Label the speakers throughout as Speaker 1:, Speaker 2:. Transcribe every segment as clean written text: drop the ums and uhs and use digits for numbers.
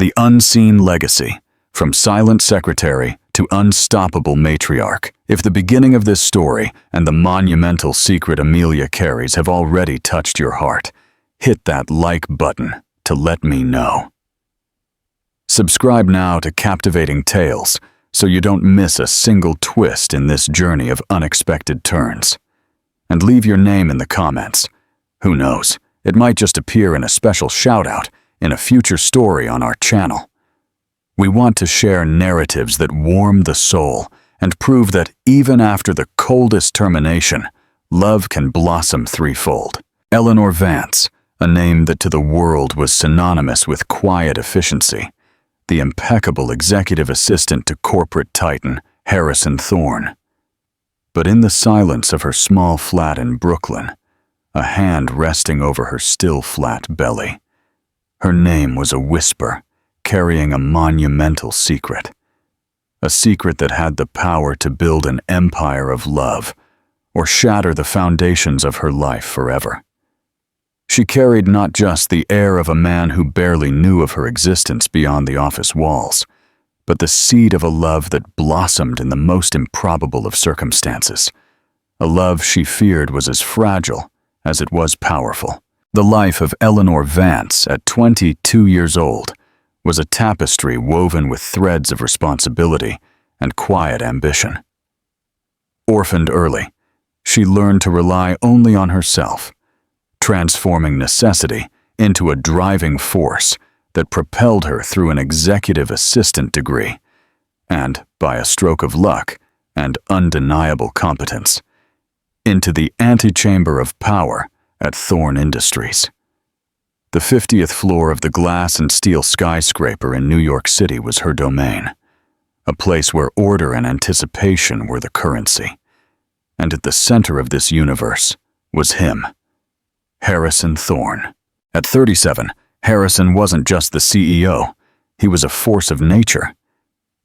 Speaker 1: The Unseen Legacy, from silent secretary to unstoppable matriarch. If the beginning of this story and the monumental secret Amelia carries have already touched your heart, hit that like button to let me know. Subscribe now to Captivating Tales so you don't miss a single twist in this journey of unexpected turns. And leave your name in the comments. Who knows, it might just appear in a special shout-out in a future story on our channel. We want to share narratives that warm the soul and prove that even after the coldest termination, love can blossom threefold. Eleanor Vance, a name that to the world was synonymous with quiet efficiency, the impeccable executive assistant to corporate titan Harrison Thorne. But in the silence of her small flat in Brooklyn, a hand resting over her still flat belly, her name was a whisper, carrying a monumental secret. A secret that had the power to build an empire of love, or shatter the foundations of her life forever. She carried not just the air of a man who barely knew of her existence beyond the office walls, but the seed of a love that blossomed in the most improbable of circumstances. A love she feared was as fragile as it was powerful. The life of Eleanor Vance, at 22 years old, was a tapestry woven with threads of responsibility and quiet ambition. Orphaned early, she learned to rely only on herself, transforming necessity into a driving force that propelled her through an executive assistant degree and, by a stroke of luck and undeniable competence, into the antechamber of power at Thorne Industries. The 50th floor of the glass and steel skyscraper in New York City was her domain, a place where order and anticipation were the currency. And at the center of this universe was him, Harrison Thorne. At 37, Harrison wasn't just the CEO, he was a force of nature.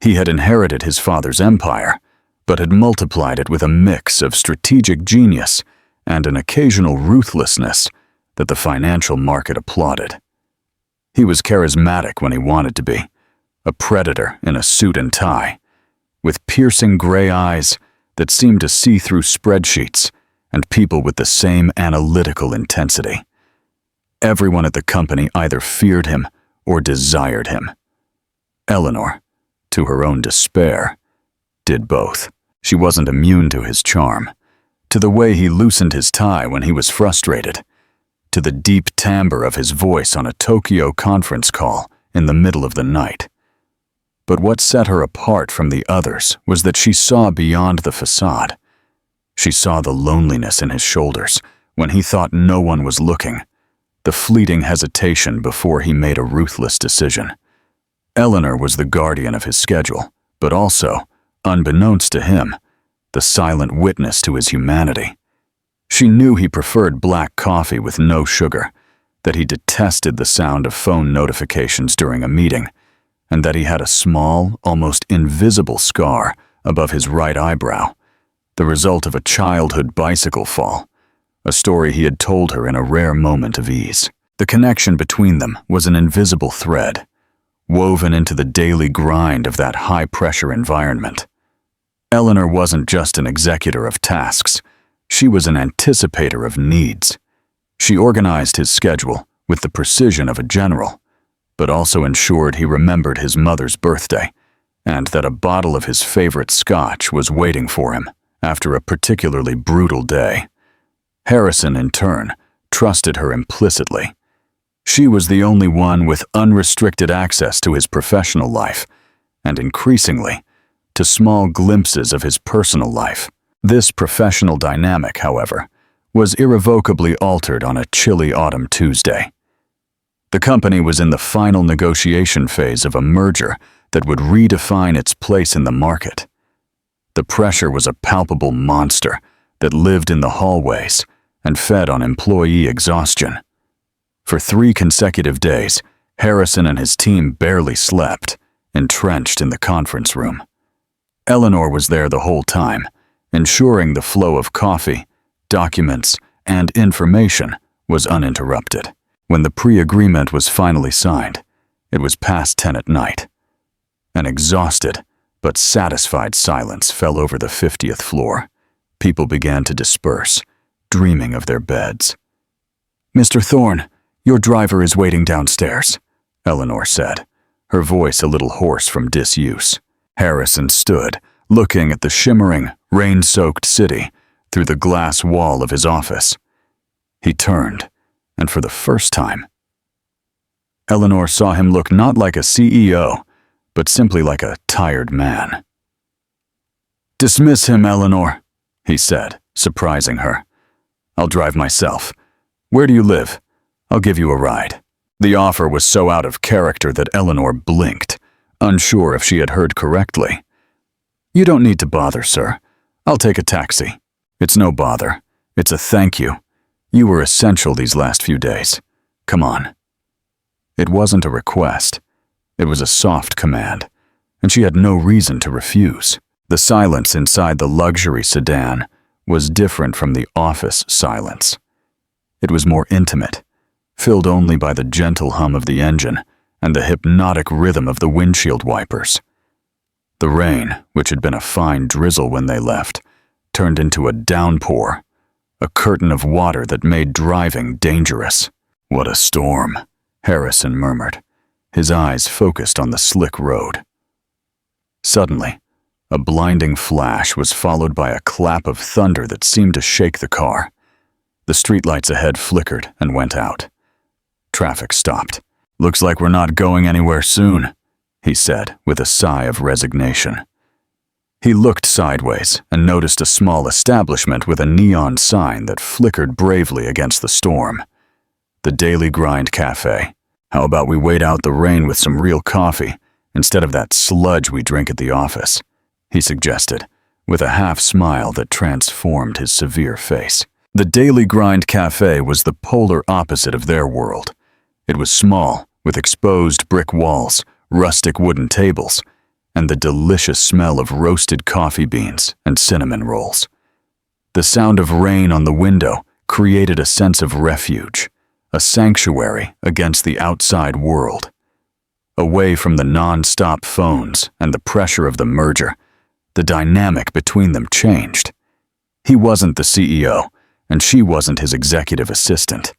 Speaker 1: He had inherited his father's empire, but had multiplied it with a mix of strategic genius and an occasional ruthlessness that the financial market applauded. He was charismatic when he wanted to be, a predator in a suit and tie, with piercing gray eyes that seemed to see through spreadsheets and people with the same analytical intensity. Everyone at the company either feared him or desired him. Eleanor, to her own despair, did both. She wasn't immune to his charm, to the way he loosened his tie when he was frustrated, to the deep timbre of his voice on a Tokyo conference call in the middle of the night. But what set her apart from the others was that she saw beyond the facade. She saw the loneliness in his shoulders when he thought no one was looking, the fleeting hesitation before he made a ruthless decision. Eleanor was the guardian of his schedule, but also, unbeknownst to him, the silent witness to his humanity. She knew he preferred black coffee with no sugar, that he detested the sound of phone notifications during a meeting, and that he had a small, almost invisible scar above his right eyebrow, the result of a childhood bicycle fall, a story he had told her in a rare moment of ease. The connection between them was an invisible thread, woven into the daily grind of that high-pressure environment. Eleanor wasn't just an executor of tasks, she was an anticipator of needs. She organized his schedule with the precision of a general, but also ensured he remembered his mother's birthday, and that a bottle of his favorite scotch was waiting for him after a particularly brutal day. Harrison, in turn, trusted her implicitly. She was the only one with unrestricted access to his professional life, and increasingly, to small glimpses of his personal life. This professional dynamic, however, was irrevocably altered on a chilly autumn Tuesday. The company was in the final negotiation phase of a merger that would redefine its place in the market. The pressure was a palpable monster that lived in the hallways and fed on employee exhaustion. For 3 consecutive days, Harrison and his team barely slept, entrenched in the conference room. Eleanor was there the whole time, ensuring the flow of coffee, documents, and information was uninterrupted. When the pre-agreement was finally signed, It was past 10 at night. An exhausted but satisfied silence fell over the 50th floor. People began to disperse, dreaming of their beds. "Mr. Thorne, your driver is waiting downstairs," Eleanor said, her voice a little hoarse from disuse. Harrison stood, looking at the shimmering, rain-soaked city through the glass wall of his office. He turned, and for the first time, Eleanor saw him look not like a CEO, but simply like a tired man. "Dismiss him, Eleanor," he said, surprising her. "I'll drive myself. Where do you live? I'll give you a ride." The offer was so out of character that Eleanor blinked, unsure if she had heard correctly. "You don't need to bother, sir. I'll take a taxi." "It's no bother. It's a thank you. You were essential these last few days. Come on." It wasn't a request. It was a soft command, and she had no reason to refuse. The silence inside the luxury sedan was different from the office silence. It was more intimate, filled only by the gentle hum of the engine and the hypnotic rhythm of the windshield wipers. The rain, which had been a fine drizzle when they left, turned into a downpour, a curtain of water that made driving dangerous. "What a storm," Harrison murmured, his eyes focused on the slick road. Suddenly, a blinding flash was followed by a clap of thunder that seemed to shake the car. The streetlights ahead flickered and went out. Traffic stopped. "Looks like we're not going anywhere soon," he said with a sigh of resignation. He looked sideways and noticed a small establishment with a neon sign that flickered bravely against the storm. "The Daily Grind Cafe. How about we wait out the rain with some real coffee instead of that sludge we drink at the office?" he suggested, with a half-smile that transformed his severe face. The Daily Grind Cafe was the polar opposite of their world. It was small, with exposed brick walls, rustic wooden tables, and the delicious smell of roasted coffee beans and cinnamon rolls. The sound of rain on the window created a sense of refuge, a sanctuary against the outside world. Away from the non-stop phones and the pressure of the merger, the dynamic between them changed. He wasn't the CEO, and she wasn't his executive assistant.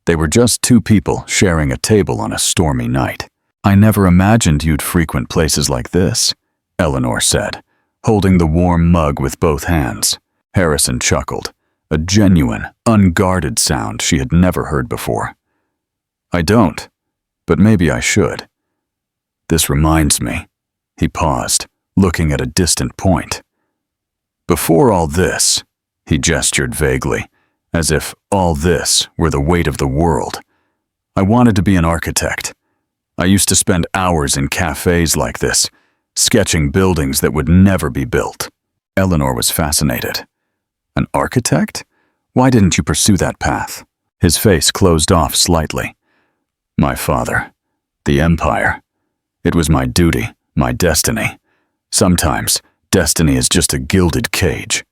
Speaker 1: They were just two people sharing a table on a stormy night. "I never imagined you'd frequent places like this," Eleanor said, holding the warm mug with both hands. Harrison chuckled, a genuine, unguarded sound she had never heard before. "I don't, but maybe I should. This reminds me." He paused, looking at a distant point. "Before all this," he gestured vaguely, as if all this were the weight of the world, "I wanted to be an architect. I used to spend hours in cafes like this, sketching buildings that would never be built." Eleanor was fascinated. "An architect? Why didn't you pursue that path?" His face closed off slightly. "My father. The empire. It was my duty, my destiny. Sometimes, destiny is just a gilded cage."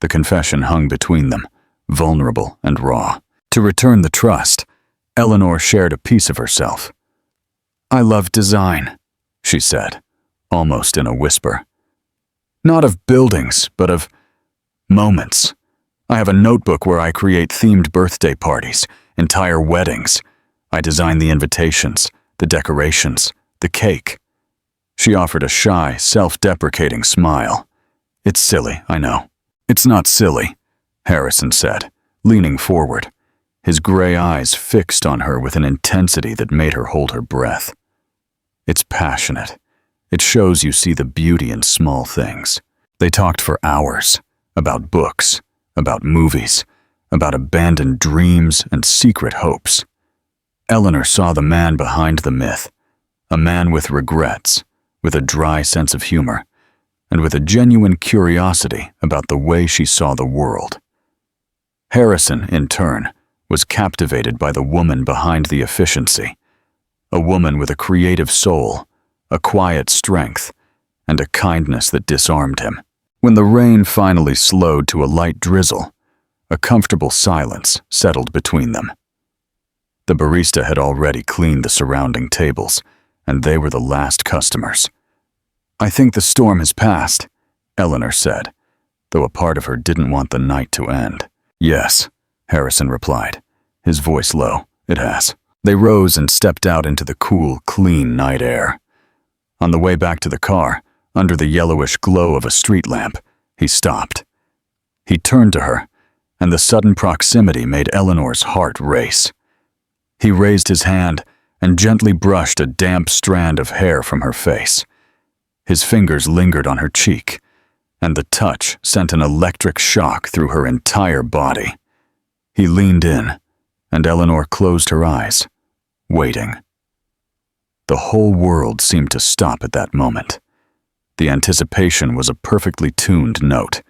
Speaker 1: The confession hung between them, vulnerable and raw. To return the trust, Eleanor shared a piece of herself. "I love design," she said, almost in a whisper. "Not of buildings, but of moments. I have a notebook where I create themed birthday parties, entire weddings. I design the invitations, the decorations, the cake." She offered a shy, self-deprecating smile. "It's silly, I know." "It's not silly," Harrison said, leaning forward, his gray eyes fixed on her with an intensity that made her hold her breath. "It's passionate. It shows you see the beauty in small things." They talked for hours, about books, about movies, about abandoned dreams and secret hopes. Eleanor saw the man behind the myth, a man with regrets, with a dry sense of humor, and with a genuine curiosity about the way she saw the world. Harrison, in turn, was captivated by the woman behind the efficiency, a woman with a creative soul, a quiet strength, and a kindness that disarmed him. When the rain finally slowed to a light drizzle, a comfortable silence settled between them. The barista had already cleaned the surrounding tables, and they were the last customers. "I think the storm has passed," Eleanor said, though a part of her didn't want the night to end. "Yes," Harrison replied, his voice low. "It has." They rose and stepped out into the cool, clean night air. On the way back to the car, under the yellowish glow of a street lamp, he stopped. He turned to her, and the sudden proximity made Eleanor's heart race. He raised his hand and gently brushed a damp strand of hair from her face. His fingers lingered on her cheek, and the touch sent an electric shock through her entire body. He leaned in, and Eleanor closed her eyes, waiting. The whole world seemed to stop at that moment. The anticipation was a perfectly tuned note.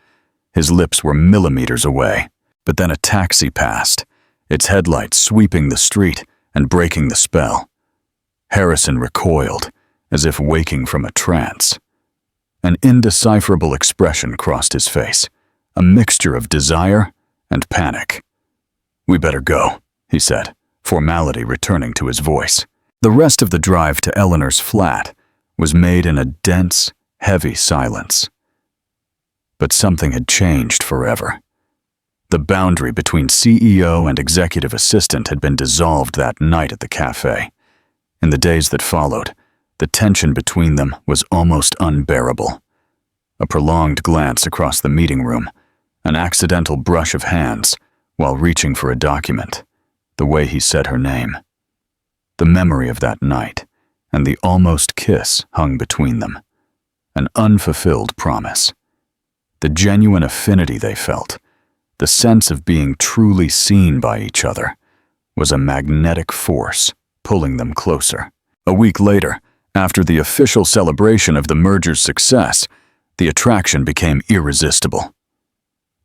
Speaker 1: His lips were millimeters away, but then a taxi passed, its headlights sweeping the street and breaking the spell. Harrison recoiled, as if waking from a trance. An indecipherable expression crossed his face, a mixture of desire and panic. "We better go," he said, formality returning to his voice. The rest of the drive to Eleanor's flat was made in a dense, heavy silence. But something had changed forever. The boundary between CEO and executive assistant had been dissolved that night at the cafe. In the days that followed, the tension between them was almost unbearable. A prolonged glance across the meeting room, an accidental brush of hands while reaching for a document, the way he said her name. The memory of that night and the almost kiss hung between them, an unfulfilled promise. The genuine affinity they felt, the sense of being truly seen by each other, was a magnetic force pulling them closer. A week later, after the official celebration of the merger's success, the attraction became irresistible.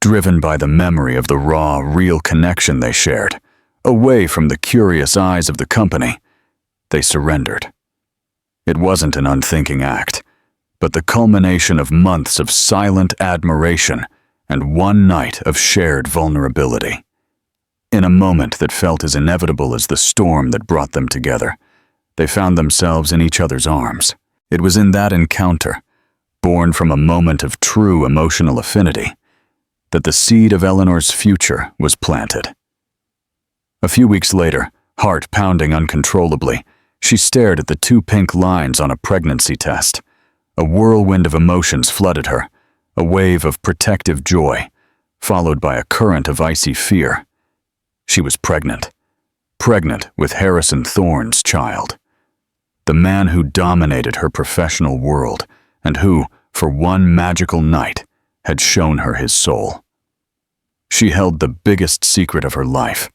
Speaker 1: Driven by the memory of the raw, real connection they shared, away from the curious eyes of the company, they surrendered. It wasn't an unthinking act, but the culmination of months of silent admiration and one night of shared vulnerability. In a moment that felt as inevitable as the storm that brought them together, they found themselves in each other's arms. It was in that encounter, born from a moment of true emotional affinity, that the seed of Eleanor's future was planted. A few weeks later, heart pounding uncontrollably, she stared at the 2 pink lines on a pregnancy test. A whirlwind of emotions flooded her, a wave of protective joy, followed by a current of icy fear. She was pregnant with Harrison Thorne's child. The man who dominated her professional world and who, for one magical night, had shown her his soul. She held the biggest secret of her life,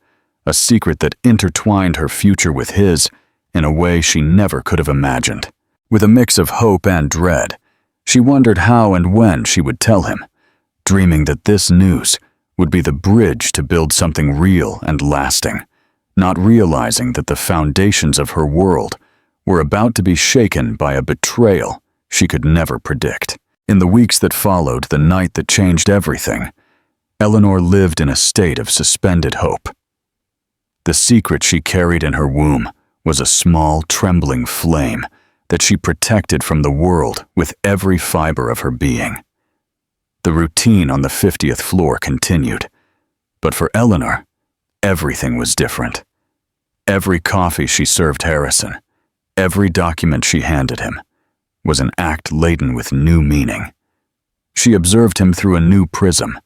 Speaker 1: a secret that intertwined her future with his in a way she never could have imagined. With a mix of hope and dread, she wondered how and when she would tell him, dreaming that this news would be the bridge to build something real and lasting, not realizing that the foundations of her world were about to be shaken by a betrayal she could never predict. In the weeks that followed the night that changed everything, Eleanor lived in a state of suspended hope. The secret she carried in her womb was a small, trembling flame that she protected from the world with every fiber of her being. The routine on the 50th floor continued, but for Eleanor, everything was different. Every coffee she served Harrison, every document she handed him, was an act laden with new meaning. She observed him through a new prism,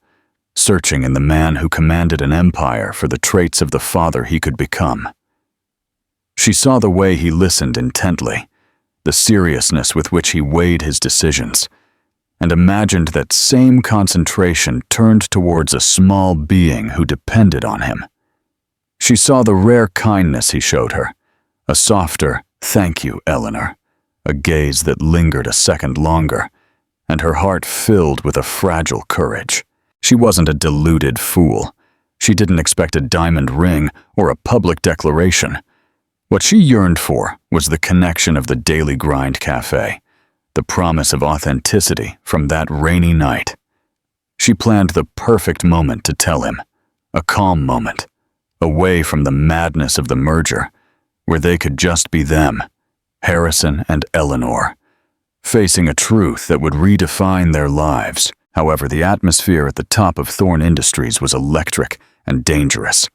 Speaker 1: searching in the man who commanded an empire for the traits of the father he could become. She saw the way he listened intently, the seriousness with which he weighed his decisions, and imagined that same concentration turned towards a small being who depended on him. She saw the rare kindness he showed her, a softer, "Thank you, Eleanor," a gaze that lingered a second longer, and her heart filled with a fragile courage. She wasn't a deluded fool. She didn't expect a diamond ring or a public declaration. What she yearned for was the connection of the Daily Grind Cafe, the promise of authenticity from that rainy night. She planned the perfect moment to tell him, a calm moment, away from the madness of the merger, where they could just be them, Harrison and Eleanor, facing a truth that would redefine their lives. However, the atmosphere at the top of Thorn Industries was electric and dangerous.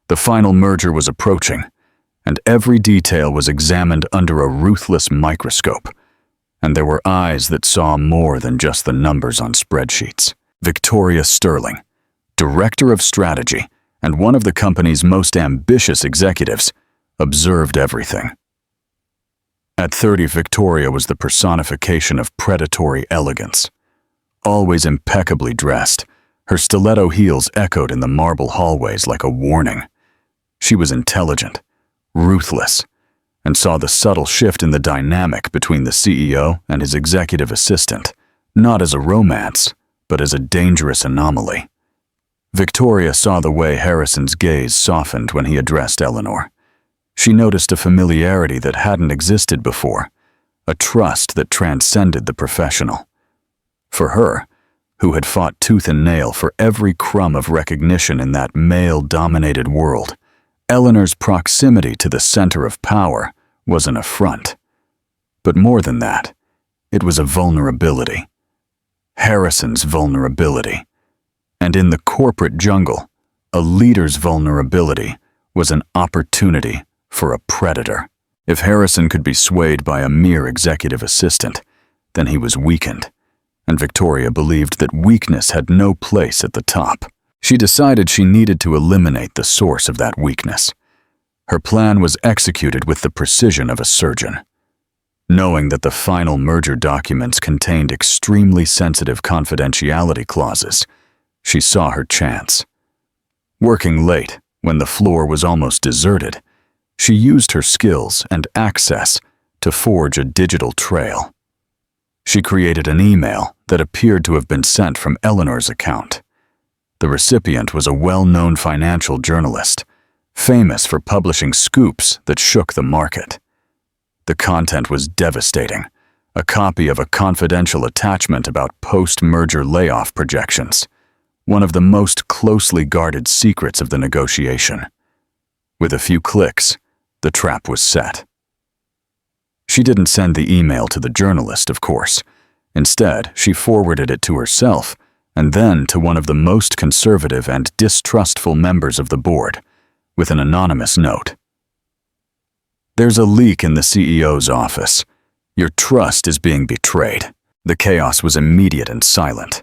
Speaker 1: The final merger was approaching, and every detail was examined under a ruthless microscope. And there were eyes that saw more than just the numbers on spreadsheets. Victoria Sterling, Director of Strategy and one of the company's most ambitious executives, observed everything. At 30, Victoria was the personification of predatory elegance. Always impeccably dressed, her stiletto heels echoed in the marble hallways like a warning. She was intelligent, ruthless, and saw the subtle shift in the dynamic between the CEO and his executive assistant, not as a romance, but as a dangerous anomaly. Victoria saw the way Harrison's gaze softened when he addressed Eleanor. She noticed a familiarity that hadn't existed before, a trust that transcended the professional. For her, who had fought tooth and nail for every crumb of recognition in that male-dominated world, Eleanor's proximity to the center of power was an affront. But more than that, it was a vulnerability. Harrison's vulnerability. And in the corporate jungle, a leader's vulnerability was an opportunity for a predator. If Harrison could be swayed by a mere executive assistant, then he was weakened, and Victoria believed that weakness had no place at the top. She decided she needed to eliminate the source of that weakness. Her plan was executed with the precision of a surgeon. Knowing that the final merger documents contained extremely sensitive confidentiality clauses, she saw her chance. Working late, when the floor was almost deserted, she used her skills and access to forge a digital trail. She created an email that appeared to have been sent from Eleanor's account. The recipient was a well-known financial journalist, famous for publishing scoops that shook the market. The content was devastating, a copy of a confidential attachment about post-merger layoff projections, one of the most closely guarded secrets of the negotiation. With a few clicks, the trap was set. She didn't send the email to the journalist, of course. Instead, she forwarded it to herself and then to one of the most conservative and distrustful members of the board, with an anonymous note. "There's a leak in the CEO's office. Your trust is being betrayed." The chaos was immediate and silent.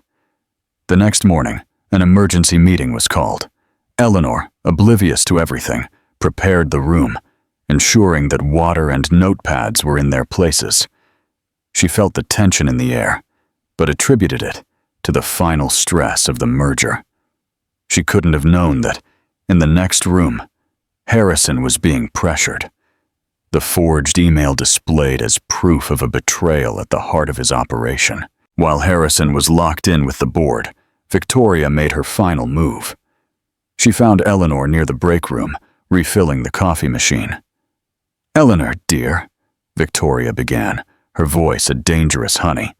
Speaker 1: The next morning, an emergency meeting was called. Eleanor, oblivious to everything, prepared the room, ensuring that water and notepads were in their places. She felt the tension in the air, but attributed it to the final stress of the merger. She couldn't have known that, in the next room, Harrison was being pressured. The forged email displayed as proof of a betrayal at the heart of his operation. While Harrison was locked in with the board, Victoria made her final move. She found Eleanor near the break room, refilling the coffee machine. "Eleanor, dear," Victoria began, her voice a dangerous honey.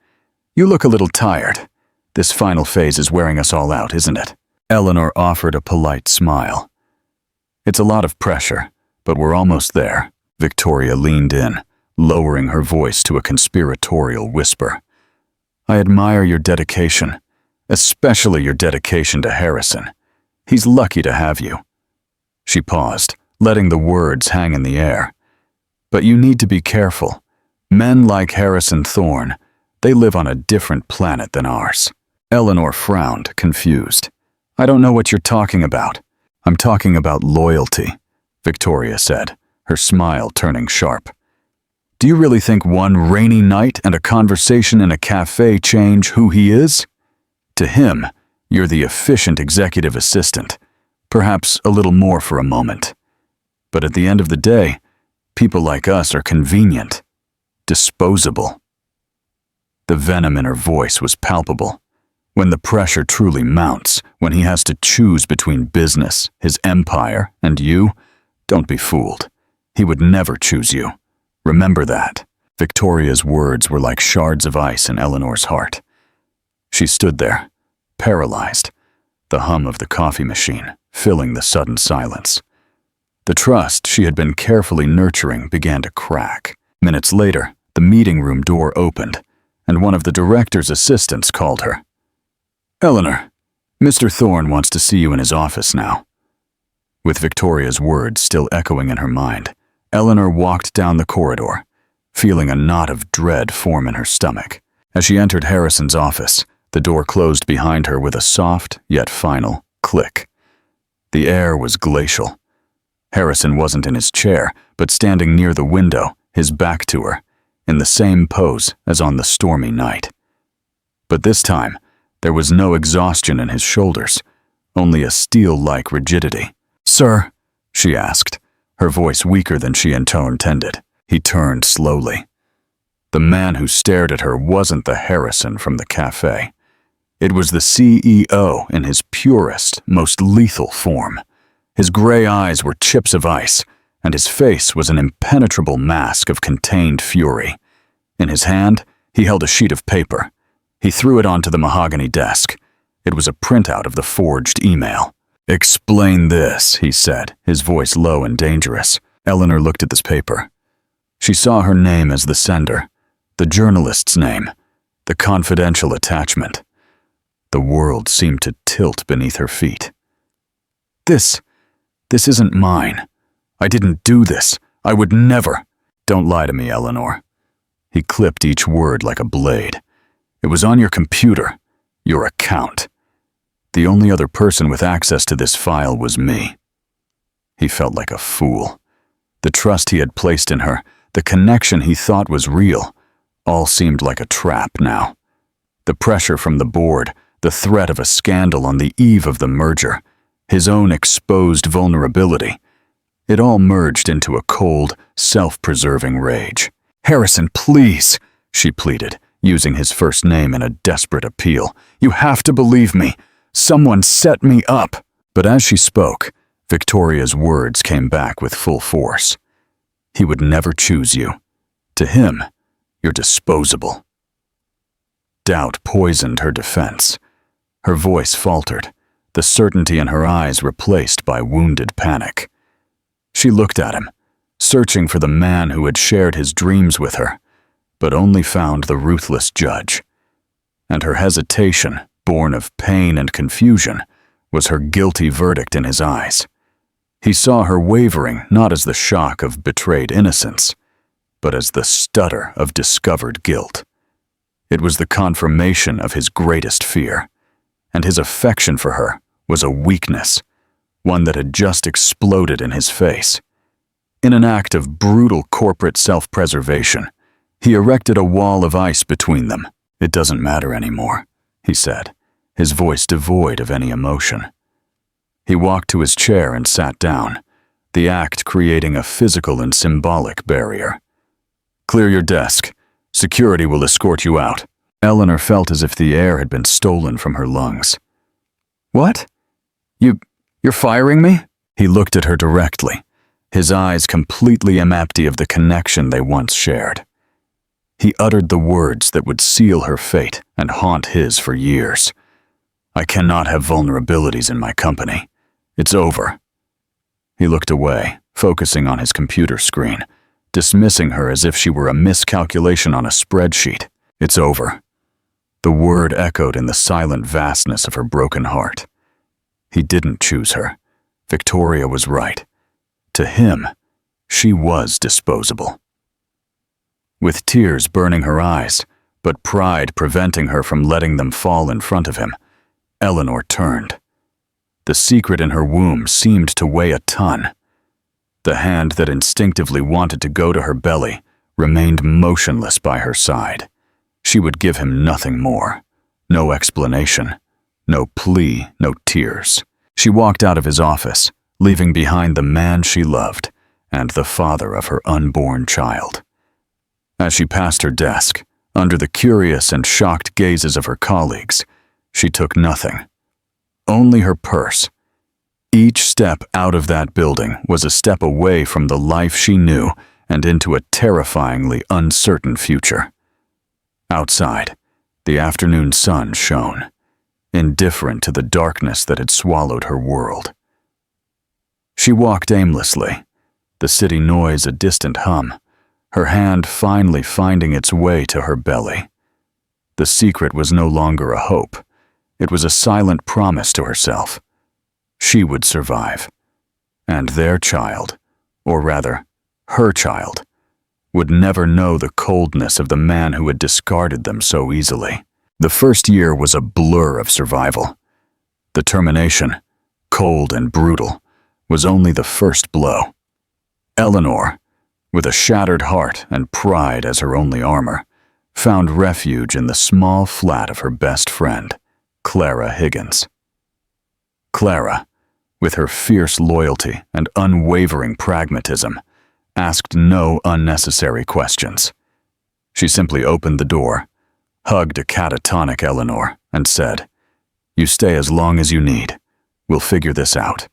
Speaker 1: "You look a little tired. This final phase is wearing us all out, isn't it?" Eleanor offered a polite smile. "It's a lot of pressure, but we're almost there." Victoria leaned in, lowering her voice to a conspiratorial whisper. "I admire your dedication, especially your dedication to Harrison. He's lucky to have you." She paused, letting the words hang in the air. "But you need to be careful. Men like Harrison Thorne, they live on a different planet than ours." Eleanor frowned, confused. "I don't know what you're talking about." "I'm talking about loyalty," Victoria said, her smile turning sharp. "Do you really think one rainy night and a conversation in a cafe change who he is? To him, you're the efficient executive assistant, perhaps a little more for a moment. But at the end of the day, people like us are convenient, disposable." The venom in her voice was palpable. When the pressure truly mounts, when he has to choose between business, his empire, and you, don't be fooled. He would never choose you. Remember that. Victoria's words were like shards of ice in Eleanor's heart. She stood there, paralyzed, the hum of the coffee machine filling the sudden silence. The trust she had been carefully nurturing began to crack. Minutes later, the meeting room door opened, and one of the director's assistants called her. "Eleanor, Mr. Thorne wants to see you in his office now." With Victoria's words still echoing in her mind, Eleanor walked down the corridor, feeling a knot of dread form in her stomach. As she entered Harrison's office, the door closed behind her with a soft yet final click. The air was glacial. Harrison wasn't in his chair, but standing near the window, his back to her, in the same pose as on the stormy night. But this time, there was no exhaustion in his shoulders, only a steel-like rigidity. "Sir?" she asked, her voice weaker than she intended. He turned slowly. The man who stared at her wasn't the Harrison from the cafe. It was the CEO in his purest, most lethal form. His gray eyes were chips of ice, and his face was an impenetrable mask of contained fury. In his hand, he held a sheet of paper. He threw it onto the mahogany desk. It was a printout of the forged email. "Explain this," he said, his voice low and dangerous. Eleanor looked at this paper. She saw her name as the sender, the journalist's name, the confidential attachment. The world seemed to tilt beneath her feet. This isn't mine. I didn't do this. I would never." "Don't lie to me, Eleanor." He clipped each word like a blade. "It was on your computer, your account. The only other person with access to this file was me." He felt like a fool. The trust he had placed in her, the connection he thought was real, all seemed like a trap now. The pressure from the board, the threat of a scandal on the eve of the merger, his own exposed vulnerability, it all merged into a cold, self-preserving rage. "Harrison, please," she pleaded, using his first name in a desperate appeal. "You have to believe me. Someone set me up." But as she spoke, Victoria's words came back with full force. "He would never choose you. To him, you're disposable." Doubt poisoned her defense. Her voice faltered, the certainty in her eyes replaced by wounded panic. She looked at him, searching for the man who had shared his dreams with her, but only found the ruthless judge. And her hesitation, born of pain and confusion, was her guilty verdict in his eyes. He saw her wavering not as the shock of betrayed innocence, but as the stutter of discovered guilt. It was the confirmation of his greatest fear, and his affection for her was a weakness, one that had just exploded in his face. In an act of brutal corporate self-preservation, he erected a wall of ice between them. "It doesn't matter anymore," he said, his voice devoid of any emotion. He walked to his chair and sat down, the act creating a physical and symbolic barrier. "Clear your desk. Security will escort you out." Eleanor felt as if the air had been stolen from her lungs. "What? You're firing me?" He looked at her directly, his eyes completely empty of the connection they once shared. He uttered the words that would seal her fate and haunt his for years. "I cannot have vulnerabilities in my company. It's over." He looked away, focusing on his computer screen, dismissing her as if she were a miscalculation on a spreadsheet. "It's over." The word echoed in the silent vastness of her broken heart. He didn't choose her. Victoria was right. To him, she was disposable. With tears burning her eyes, but pride preventing her from letting them fall in front of him, Eleanor turned. The secret in her womb seemed to weigh a ton. The hand that instinctively wanted to go to her belly remained motionless by her side. She would give him nothing more. No explanation. No plea, no tears. She walked out of his office, leaving behind the man she loved and the father of her unborn child. As she passed her desk, under the curious and shocked gazes of her colleagues, she took nothing. Only her purse. Each step out of that building was a step away from the life she knew and into a terrifyingly uncertain future. Outside, the afternoon sun shone, indifferent to the darkness that had swallowed her world. She walked aimlessly, the city noise a distant hum, her hand finally finding its way to her belly. The secret was no longer a hope. It was a silent promise to herself. She would survive. And their child, or rather, her child, would never know the coldness of the man who had discarded them so easily. The first year was a blur of survival. The termination, cold and brutal, was only the first blow. Eleanor, with a shattered heart and pride as her only armor, found refuge in the small flat of her best friend, Clara Higgins. Clara, with her fierce loyalty and unwavering pragmatism, asked no unnecessary questions. She simply opened the door, hugged a catatonic Eleanor, and said, "You stay as long as you need. We'll figure this out."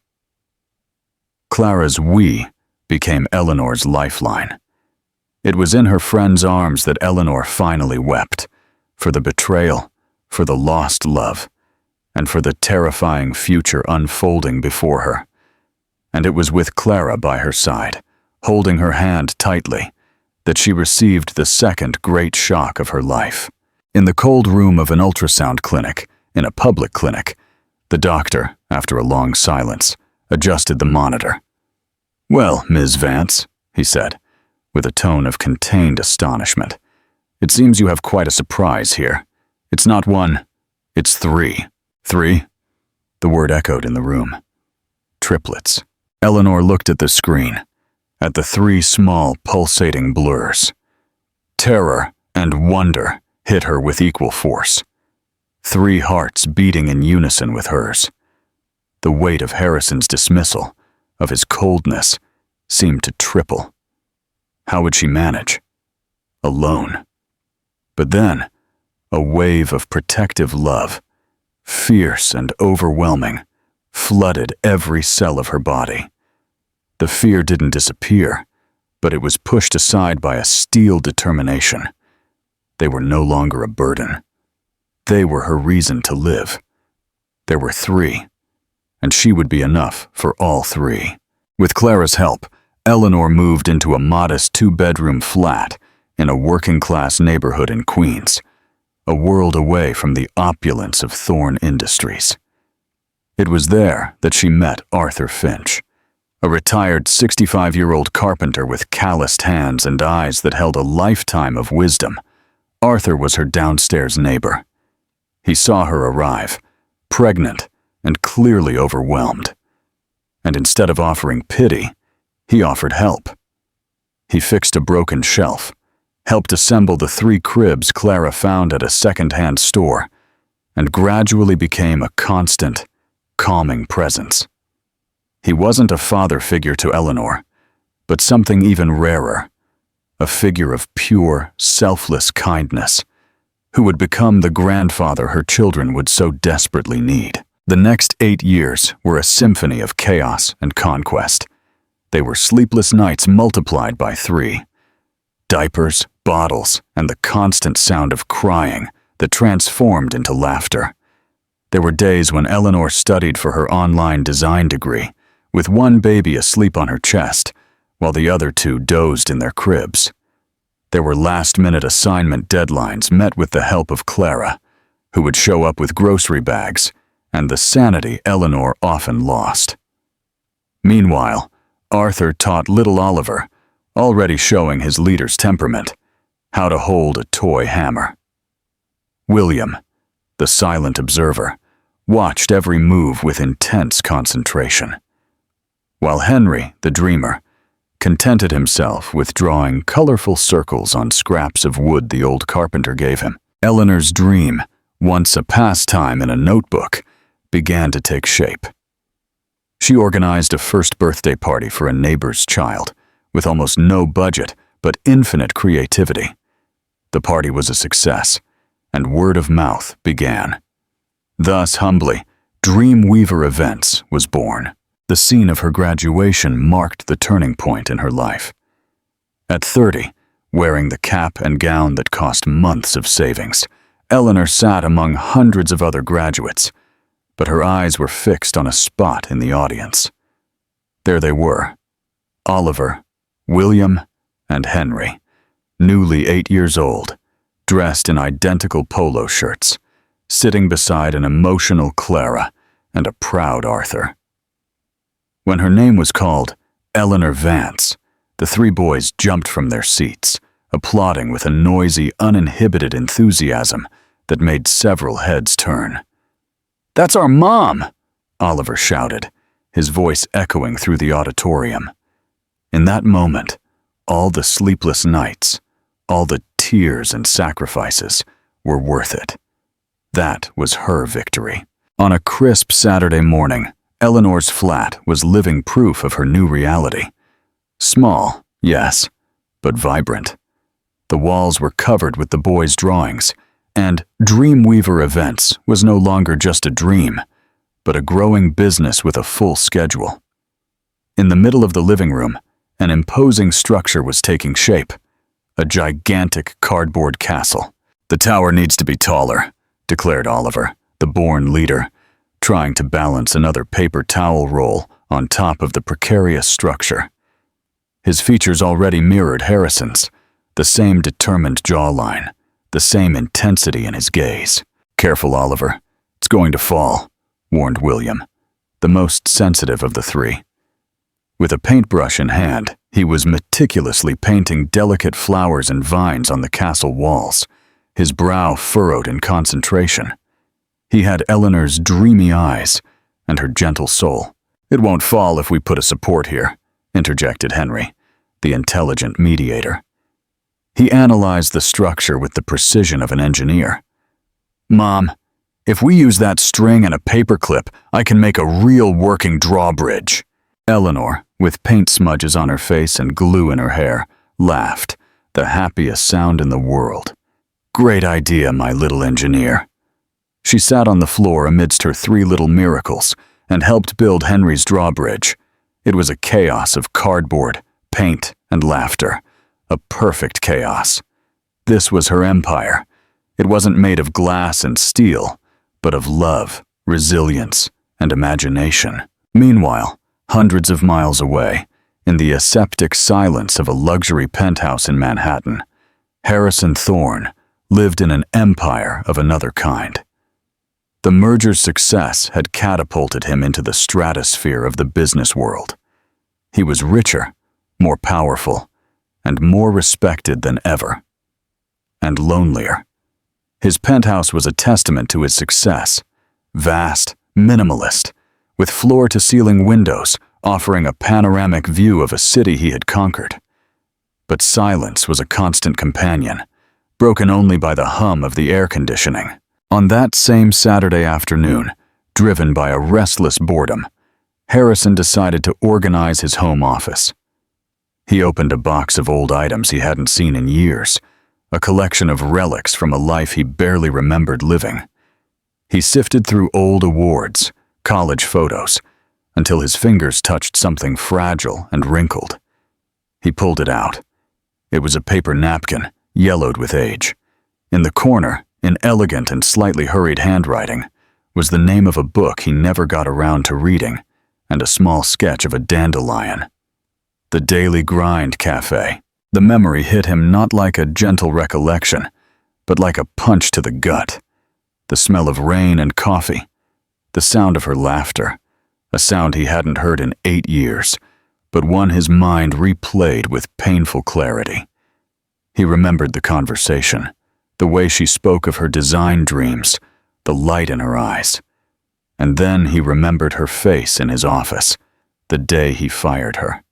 Speaker 1: Clara's "we" became Eleanor's lifeline. It was in her friend's arms that Eleanor finally wept, for the betrayal, for the lost love, and for the terrifying future unfolding before her. And it was with Clara by her side, holding her hand tightly, that she received the second great shock of her life. In the cold room of an ultrasound clinic, in a public clinic, the doctor, after a long silence, adjusted the monitor. "Well, Ms. Vance," he said, with a tone of contained astonishment, "it seems you have quite a surprise here. It's not one, it's three." "Three?" The word echoed in the room. Triplets. Eleanor looked at the screen, at the three small, pulsating blurs. Terror and wonder hit her with equal force. Three hearts beating in unison with hers. The weight of Harrison's dismissal, of his coldness, seemed to triple. How would she manage? Alone. But then, a wave of protective love, fierce and overwhelming, flooded every cell of her body. The fear didn't disappear, but it was pushed aside by a steel determination. They were no longer a burden. They were her reason to live. There were three, and she would be enough for all three. With Clara's help, Eleanor moved into a modest two-bedroom flat in a working-class neighborhood in Queens, a world away from the opulence of Thorne Industries. It was there that she met Arthur Finch, a retired 65-year-old carpenter with calloused hands and eyes that held a lifetime of wisdom. Arthur was her downstairs neighbor. He saw her arrive, pregnant and clearly overwhelmed. And instead of offering pity, he offered help. He fixed a broken shelf, helped assemble the 3 cribs Clara found at a second-hand store, and gradually became a constant, calming presence. He wasn't a father figure to Eleanor, but something even rarer, a figure of pure, selfless kindness, who would become the grandfather her children would so desperately need. The next 8 years were a symphony of chaos and conquest. They were sleepless nights multiplied by 3. Diapers, bottles, and the constant sound of crying that transformed into laughter. There were days when Eleanor studied for her online design degree, with one baby asleep on her chest, while the other 2 dozed in their cribs. There were last-minute assignment deadlines met with the help of Clara, who would show up with grocery bags, and the sanity Eleanor often lost. Meanwhile, Arthur taught little Oliver, already showing his leader's temperament, how to hold a toy hammer. William, the silent observer, watched every move with intense concentration, while Henry, the dreamer, contented himself with drawing colorful circles on scraps of wood the old carpenter gave him. Eleanor's dream, once a pastime in a notebook, began to take shape. She organized a first birthday party for a neighbor's child, with almost no budget but infinite creativity. The party was a success, and word of mouth began. Thus, humbly, Dreamweaver Events was born. The scene of her graduation marked the turning point in her life. At 30, wearing the cap and gown that cost months of savings, Eleanor sat among hundreds of other graduates, but her eyes were fixed on a spot in the audience. There they were, Oliver, William, and Henry, newly 8 years old, dressed in identical polo shirts, sitting beside an emotional Clara and a proud Arthur. When her name was called, Eleanor Vance, the three boys jumped from their seats, applauding with a noisy, uninhibited enthusiasm that made several heads turn. "That's our mom!" Oliver shouted, his voice echoing through the auditorium. In that moment, all the sleepless nights, all the tears and sacrifices were worth it. That was her victory. On a crisp Saturday morning, Eleanor's flat was living proof of her new reality. Small, yes, but vibrant. The walls were covered with the boys' drawings, and Dreamweaver Events was no longer just a dream, but a growing business with a full schedule. In the middle of the living room, an imposing structure was taking shape, a gigantic cardboard castle. "The tower needs to be taller," declared Oliver, the born leader, trying to balance another paper towel roll on top of the precarious structure. His features already mirrored Harrison's, the same determined jawline, the same intensity in his gaze. "Careful, Oliver. It's going to fall," warned William, the most sensitive of the three. With a paintbrush in hand, he was meticulously painting delicate flowers and vines on the castle walls, his brow furrowed in concentration. He had Eleanor's dreamy eyes and her gentle soul. "It won't fall if we put a support here," interjected Henry, the intelligent mediator. He analyzed the structure with the precision of an engineer. "Mom, if we use that string and a paperclip, I can make a real working drawbridge." Eleanor, with paint smudges on her face and glue in her hair, laughed, the happiest sound in the world. "Great idea, my little engineer." She sat on the floor amidst her three little miracles and helped build Henry's drawbridge. It was a chaos of cardboard, paint, and laughter. A perfect chaos. This was her empire. It wasn't made of glass and steel, but of love, resilience, and imagination. Meanwhile, hundreds of miles away, in the aseptic silence of a luxury penthouse in Manhattan, Harrison Thorne lived in an empire of another kind. The merger's success had catapulted him into the stratosphere of the business world. He was richer, more powerful, and more respected than ever. And lonelier. His penthouse was a testament to his success. Vast, minimalist, with floor-to-ceiling windows offering a panoramic view of a city he had conquered. But silence was a constant companion, broken only by the hum of the air conditioning. On that same Saturday afternoon, driven by a restless boredom, Harrison decided to organize his home office. He opened a box of old items he hadn't seen in years, a collection of relics from a life he barely remembered living. He sifted through old awards, college photos, until his fingers touched something fragile and wrinkled. He pulled it out. It was a paper napkin, yellowed with age. In the corner, in elegant and slightly hurried handwriting, was the name of a book he never got around to reading, and a small sketch of a dandelion. The Daily Grind Cafe. The memory hit him not like a gentle recollection, but like a punch to the gut. The smell of rain and coffee. The sound of her laughter. A sound he hadn't heard in 8 years, but one his mind replayed with painful clarity. He remembered the conversation, the way she spoke of her design dreams, the light in her eyes. And then he remembered her face in his office, the day he fired her.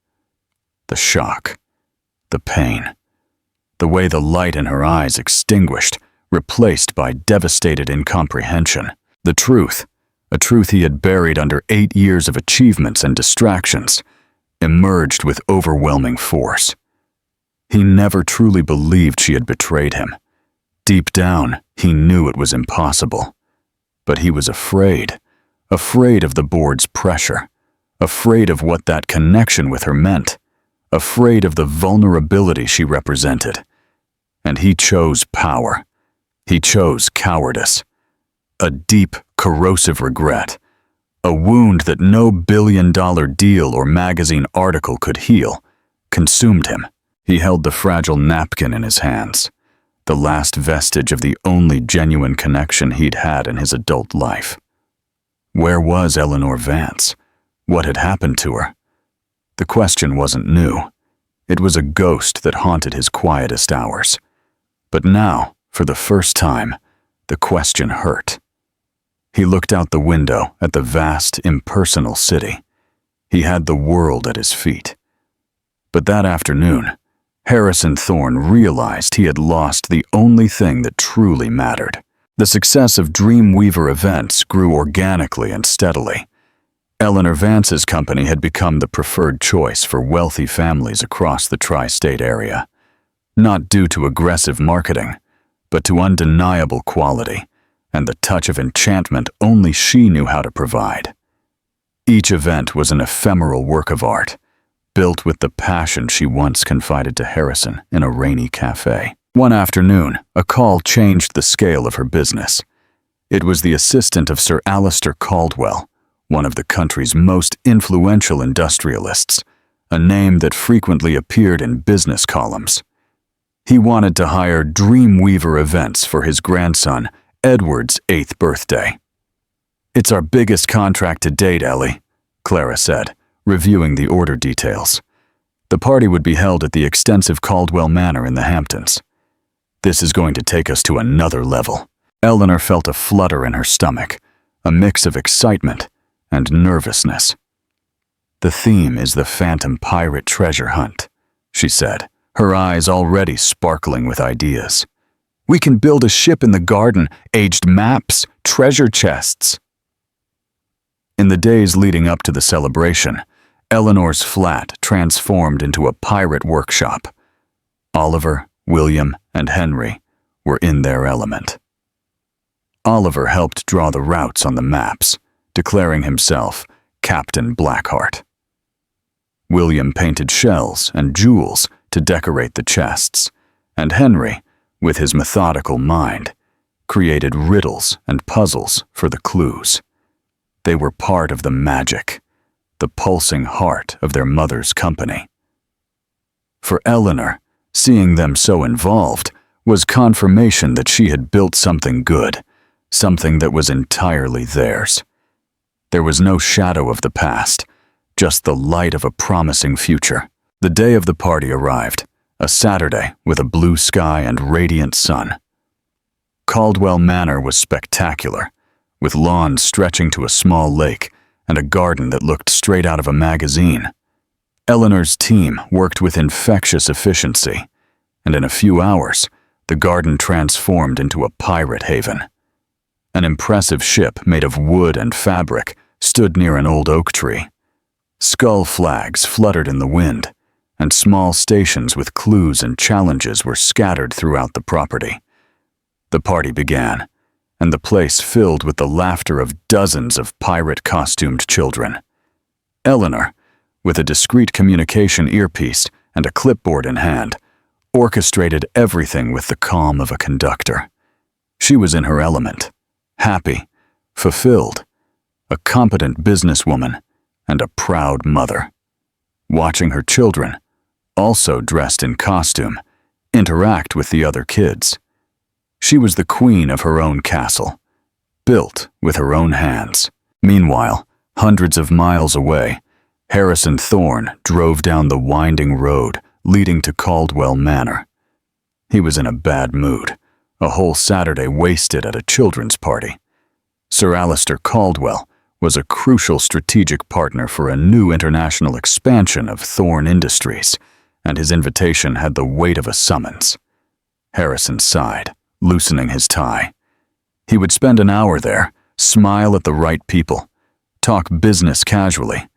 Speaker 1: The shock, the pain, the way the light in her eyes extinguished, replaced by devastated incomprehension. The truth, a truth he had buried under 8 years of achievements and distractions, emerged with overwhelming force. He never truly believed she had betrayed him. Deep down, he knew it was impossible. But he was afraid of the board's pressure, afraid of what that connection with her meant, afraid of the vulnerability she represented. And he chose power. He chose cowardice. A deep, corrosive regret, A wound that no billion-dollar deal or magazine article could heal consumed him. He held the fragile napkin in his hands, the last vestige of the only genuine connection he'd had in his adult life. Where was Eleanor Vance? What had happened to her? The question wasn't new. It was a ghost that haunted his quietest hours. But now, for the first time, the question hurt. He looked out the window at the vast, impersonal city. He had the world at his feet. But that afternoon, Harrison Thorne realized he had lost the only thing that truly mattered. The success of Dreamweaver events grew organically and steadily. Eleanor Vance's company had become the preferred choice for wealthy families across the tri-state area, not due to aggressive marketing, but to undeniable quality and the touch of enchantment only she knew how to provide. Each event was an ephemeral work of art, built with the passion she once confided to Harrison in a rainy cafe. One afternoon, a call changed the scale of her business. It was the assistant of Sir Alistair Caldwell, one of the country's most influential industrialists, a name that frequently appeared in business columns. He wanted to hire Dreamweaver events for his grandson, Edward's 8th birthday. "It's our biggest contract to date, Ellie," Clara said, reviewing the order details. The party would be held at the extensive Caldwell Manor in the Hamptons. "This is going to take us to another level." Eleanor felt a flutter in her stomach, a mix of excitement and nervousness. "The theme is the phantom pirate treasure hunt," she said, her eyes already sparkling with ideas. "We can build a ship in the garden, aged maps, treasure chests." In the days leading up to the celebration, Eleanor's flat transformed into a pirate workshop. Oliver, William, and Henry were in their element. Oliver helped draw the routes on the maps, declaring himself Captain Blackheart. William painted shells and jewels to decorate the chests, and Henry, with his methodical mind, created riddles and puzzles for the clues. They were part of the magic, the pulsing heart of their mother's company. For Eleanor, seeing them so involved was confirmation that she had built something good, something that was entirely theirs. There was no shadow of the past, just the light of a promising future. The day of the party arrived, a Saturday with a blue sky and radiant sun. Caldwell Manor was spectacular, with lawns stretching to a small lake and a garden that looked straight out of a magazine. Eleanor's team worked with infectious efficiency, and in a few hours, the garden transformed into a pirate haven. An impressive ship made of wood and fabric stood near an old oak tree. Skull flags fluttered in the wind, and small stations with clues and challenges were scattered throughout the property. The party began, and the place filled with the laughter of dozens of pirate-costumed children. Eleanor, with a discreet communication earpiece and a clipboard in hand, orchestrated everything with the calm of a conductor. She was in her element, happy, fulfilled, a competent businesswoman, and a proud mother. Watching her children, also dressed in costume, interact with the other kids. She was the queen of her own castle, built with her own hands. Meanwhile, hundreds of miles away, Harrison Thorne drove down the winding road leading to Caldwell Manor. He was in a bad mood, a whole Saturday wasted at a children's party. Sir Alistair Caldwell was a crucial strategic partner for a new international expansion of Thorne Industries, and his invitation had the weight of a summons. Harrison sighed, loosening his tie. He would spend an hour there, smile at the right people, talk business casually,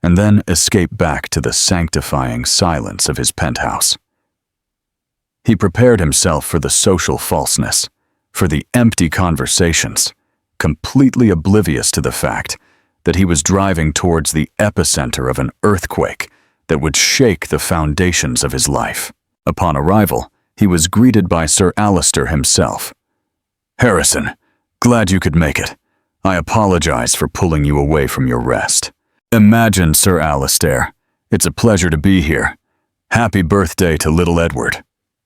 Speaker 1: and then escape back to the sanctifying silence of his penthouse. He prepared himself for the social falseness, for the empty conversations, completely oblivious to the fact that he was driving towards the epicenter of an earthquake that would shake the foundations of his life. Upon arrival, he was greeted by Sir Alistair himself. "Harrison, glad you could make it. I apologize for pulling you away from your rest. Imagine, Sir Alistair. It's a pleasure to be here. Happy birthday to little Edward,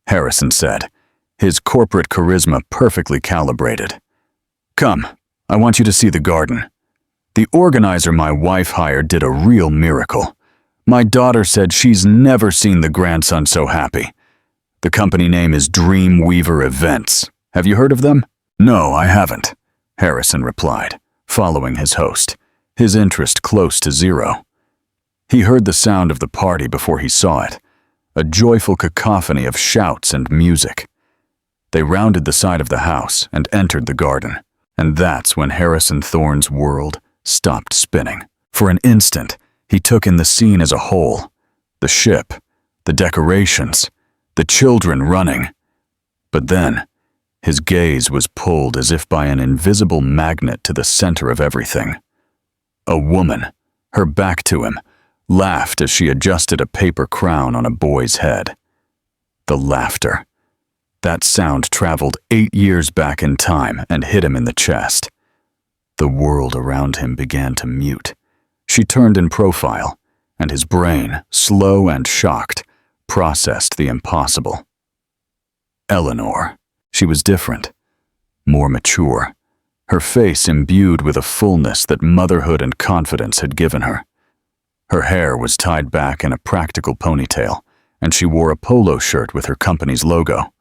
Speaker 1: Harrison said, his corporate charisma perfectly calibrated. Come, I want you to see the garden. The organizer my wife hired did a real miracle. My daughter said she's never seen the grandson so happy. The company name is Dreamweaver Events. Have you heard of them? No, I haven't, Harrison replied, following his host, his interest close to zero. He heard the sound of the party before he saw it, a joyful cacophony of shouts and music. They rounded the side of the house and entered the garden, and that's when Harrison Thorne's world stopped spinning. For an instant, he took in the scene as a whole, the ship, the decorations, the children running. But then, his gaze was pulled as if by an invisible magnet to the center of everything. A woman, her back to him, laughed as she adjusted a paper crown on a boy's head. The laughter. That sound traveled 8 years back in time and hit him in the chest. The world around him began to mute. She turned in profile, and his brain, slow and shocked, processed the impossible. Eleanor. She was different, more mature, her face imbued with a fullness that motherhood and confidence had given her. Her hair was tied back in a practical ponytail, and she wore a polo shirt with her company's logo.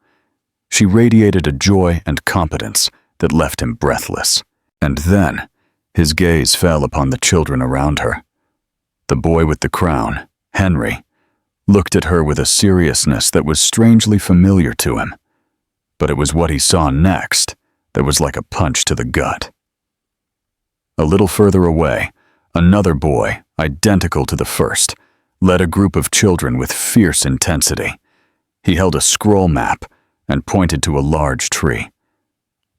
Speaker 1: She radiated a joy and competence that left him breathless. And then, his gaze fell upon the children around her. The boy with the crown, Henry, looked at her with a seriousness that was strangely familiar to him. But it was what he saw next that was like a punch to the gut. A little further away, another boy, identical to the first, led a group of children with fierce intensity. He held a scroll map and pointed to a large tree.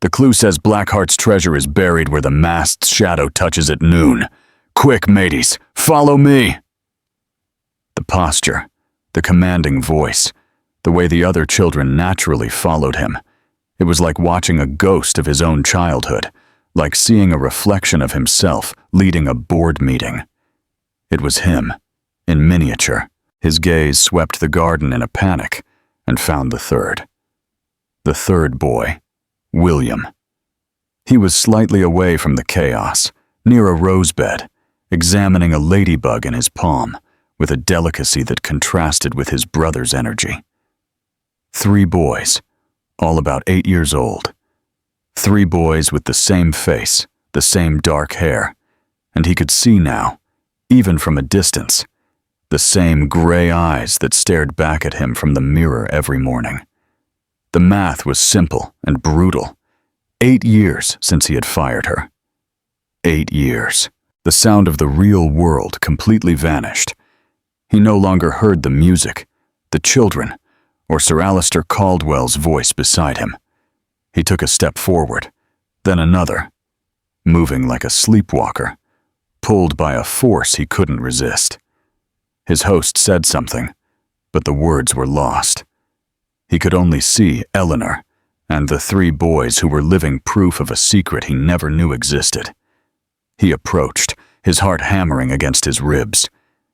Speaker 1: The clue says Blackheart's treasure is buried where the mast's shadow touches at noon. Quick, mateys, follow me! The posture, the commanding voice, the way the other children naturally followed him. It was like watching a ghost of his own childhood, like seeing a reflection of himself leading a board meeting. It was him, in miniature. His gaze swept the garden in a panic and found the third. The third boy, William. He was slightly away from the chaos, near a rosebed, examining a ladybug in his palm, with a delicacy that contrasted with his brother's energy. 3 boys, all about 8 years old. 3 boys with the same face, the same dark hair, and he could see now, even from a distance, the same gray eyes that stared back at him from the mirror every morning. The math was simple and brutal. 8 years since he had fired her. 8 years. The sound of the real world completely vanished. He no longer heard the music, the children, or Sir Alistair Caldwell's voice beside him. He took a step forward, then another, moving like a sleepwalker, pulled by a force he couldn't resist. His host said something, but the words were lost. He could only see Eleanor and the 3 boys who were living proof of a secret he never knew existed. He approached, his heart hammering against his ribs.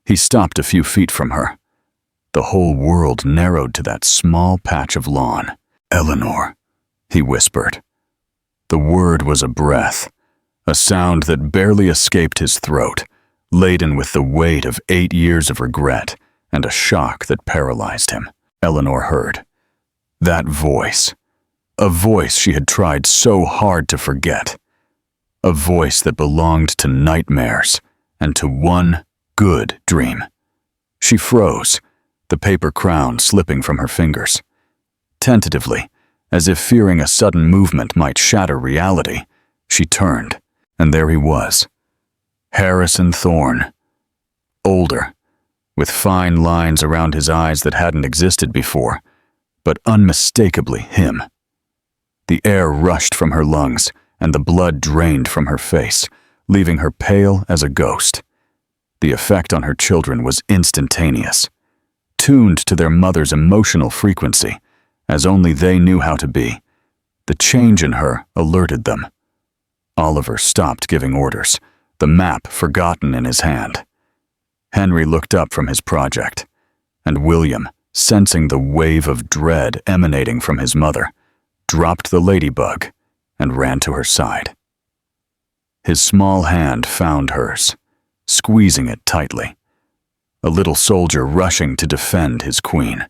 Speaker 1: He stopped a few feet from her. The whole world narrowed to that small patch of lawn. Eleanor, he whispered. The word was a breath, a sound that barely escaped his throat, laden with the weight of 8 years of regret and a shock that paralyzed him. Eleanor heard. That voice, a voice she had tried so hard to forget. A voice that belonged to nightmares and to one good dream. She froze, the paper crown slipping from her fingers. Tentatively, as if fearing a sudden movement might shatter reality, she turned, and there he was. Harrison Thorne. Older, with fine lines around his eyes that hadn't existed before, but unmistakably him. The air rushed from her lungs, and the blood drained from her face, leaving her pale as a ghost. The effect on her children was instantaneous. Tuned to their mother's emotional frequency, as only they knew how to be, the change in her alerted them. Oliver stopped giving orders, the map forgotten in his hand. Henry looked up from his project, and William, sensing the wave of dread emanating from his mother, dropped the ladybug and ran to her side. His small hand found hers, squeezing it tightly, a little soldier rushing to defend his queen.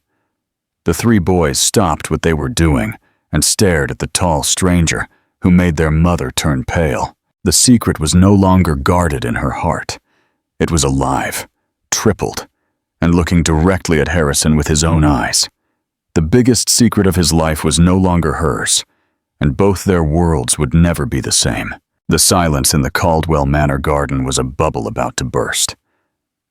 Speaker 1: The three boys stopped what they were doing and stared at the tall stranger who made their mother turn pale. The secret was no longer guarded in her heart. It was alive, tripled, and looking directly at Harrison with his own eyes. The biggest secret of his life was no longer hers, and both their worlds would never be the same. The silence in the Caldwell Manor garden was a bubble about to burst.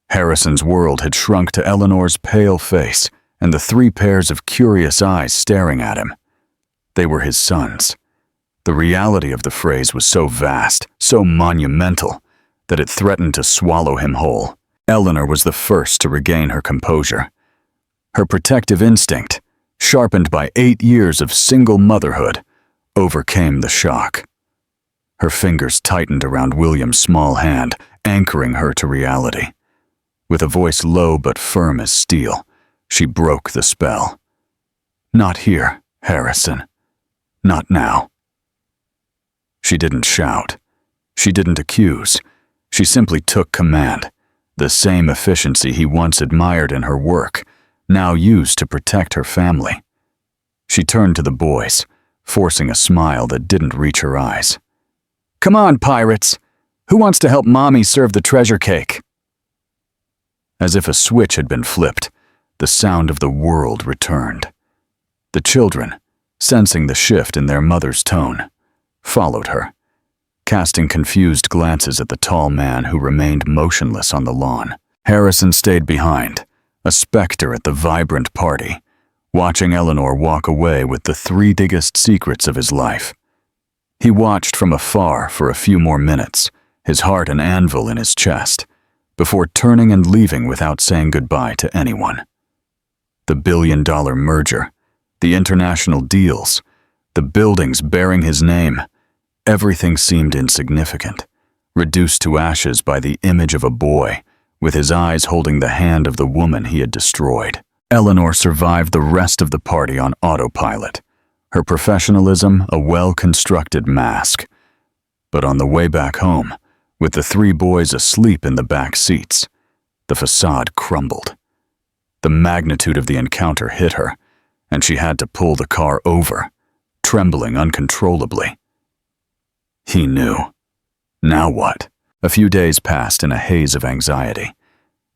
Speaker 1: Harrison's world had shrunk to Eleanor's pale face and the three pairs of curious eyes staring at him. They were his sons. The reality of the phrase was so vast, so monumental, that it threatened to swallow him whole. Eleanor was the first to regain her composure. Her protective instinct, sharpened by 8 years of single motherhood, overcame the shock. Her fingers tightened around William's small hand, anchoring her to reality. With a voice low but firm as steel, she broke the spell. "Not here, Harrison. Not now." She didn't shout. She didn't accuse. She simply took command, the same efficiency he once admired in her work, now used to protect her family. She turned to the boys, forcing a smile that didn't reach her eyes. "Come on, pirates! Who wants to help Mommy serve the treasure cake?" As if a switch had been flipped, the sound of the world returned. The children, sensing the shift in their mother's tone, followed her, casting confused glances at the tall man who remained motionless on the lawn. Harrison stayed behind, a specter at the vibrant party, watching Eleanor walk away with the three biggest secrets of his life. He watched from afar for a few more minutes, his heart an anvil in his chest, before turning and leaving without saying goodbye to anyone. The billion-dollar merger, the international deals, the buildings bearing his name, everything seemed insignificant, reduced to ashes by the image of a boy, with his eyes holding the hand of the woman he had destroyed. Eleanor survived the rest of the party on autopilot, her professionalism a well-constructed mask. But on the way back home, with the three boys asleep in the back seats, the facade crumbled. The magnitude of the encounter hit her, and she had to pull the car over, trembling uncontrollably. He knew. Now what? A few days passed in a haze of anxiety.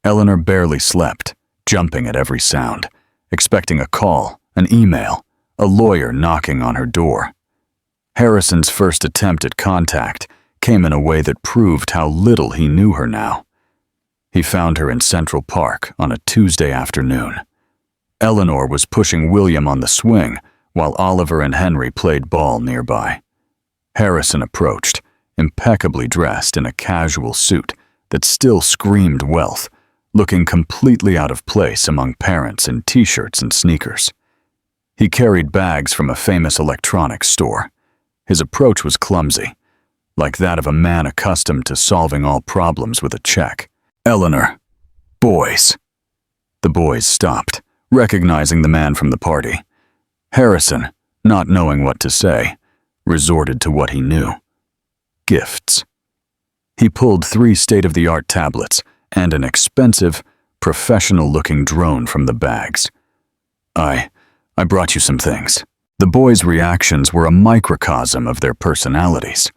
Speaker 1: Eleanor barely slept, jumping at every sound, expecting a call, an email, a lawyer knocking on her door. Harrison's first attempt at contact came in a way that proved how little he knew her now. He found her in Central Park on a Tuesday afternoon. Eleanor was pushing William on the swing while Oliver and Henry played ball nearby. Harrison approached, impeccably dressed in a casual suit that still screamed wealth, looking completely out of place among parents in t-shirts and sneakers. He carried bags from a famous electronics store. His approach was clumsy, like that of a man accustomed to solving all problems with a check. "Eleanor, boys." The boys stopped, recognizing the man from the party. Harrison, not knowing what to say, resorted to what he knew. Gifts. He pulled 3 state-of-the-art tablets and an expensive, professional-looking drone from the bags. I brought you some things." The boys' reactions were a microcosm of their personalities.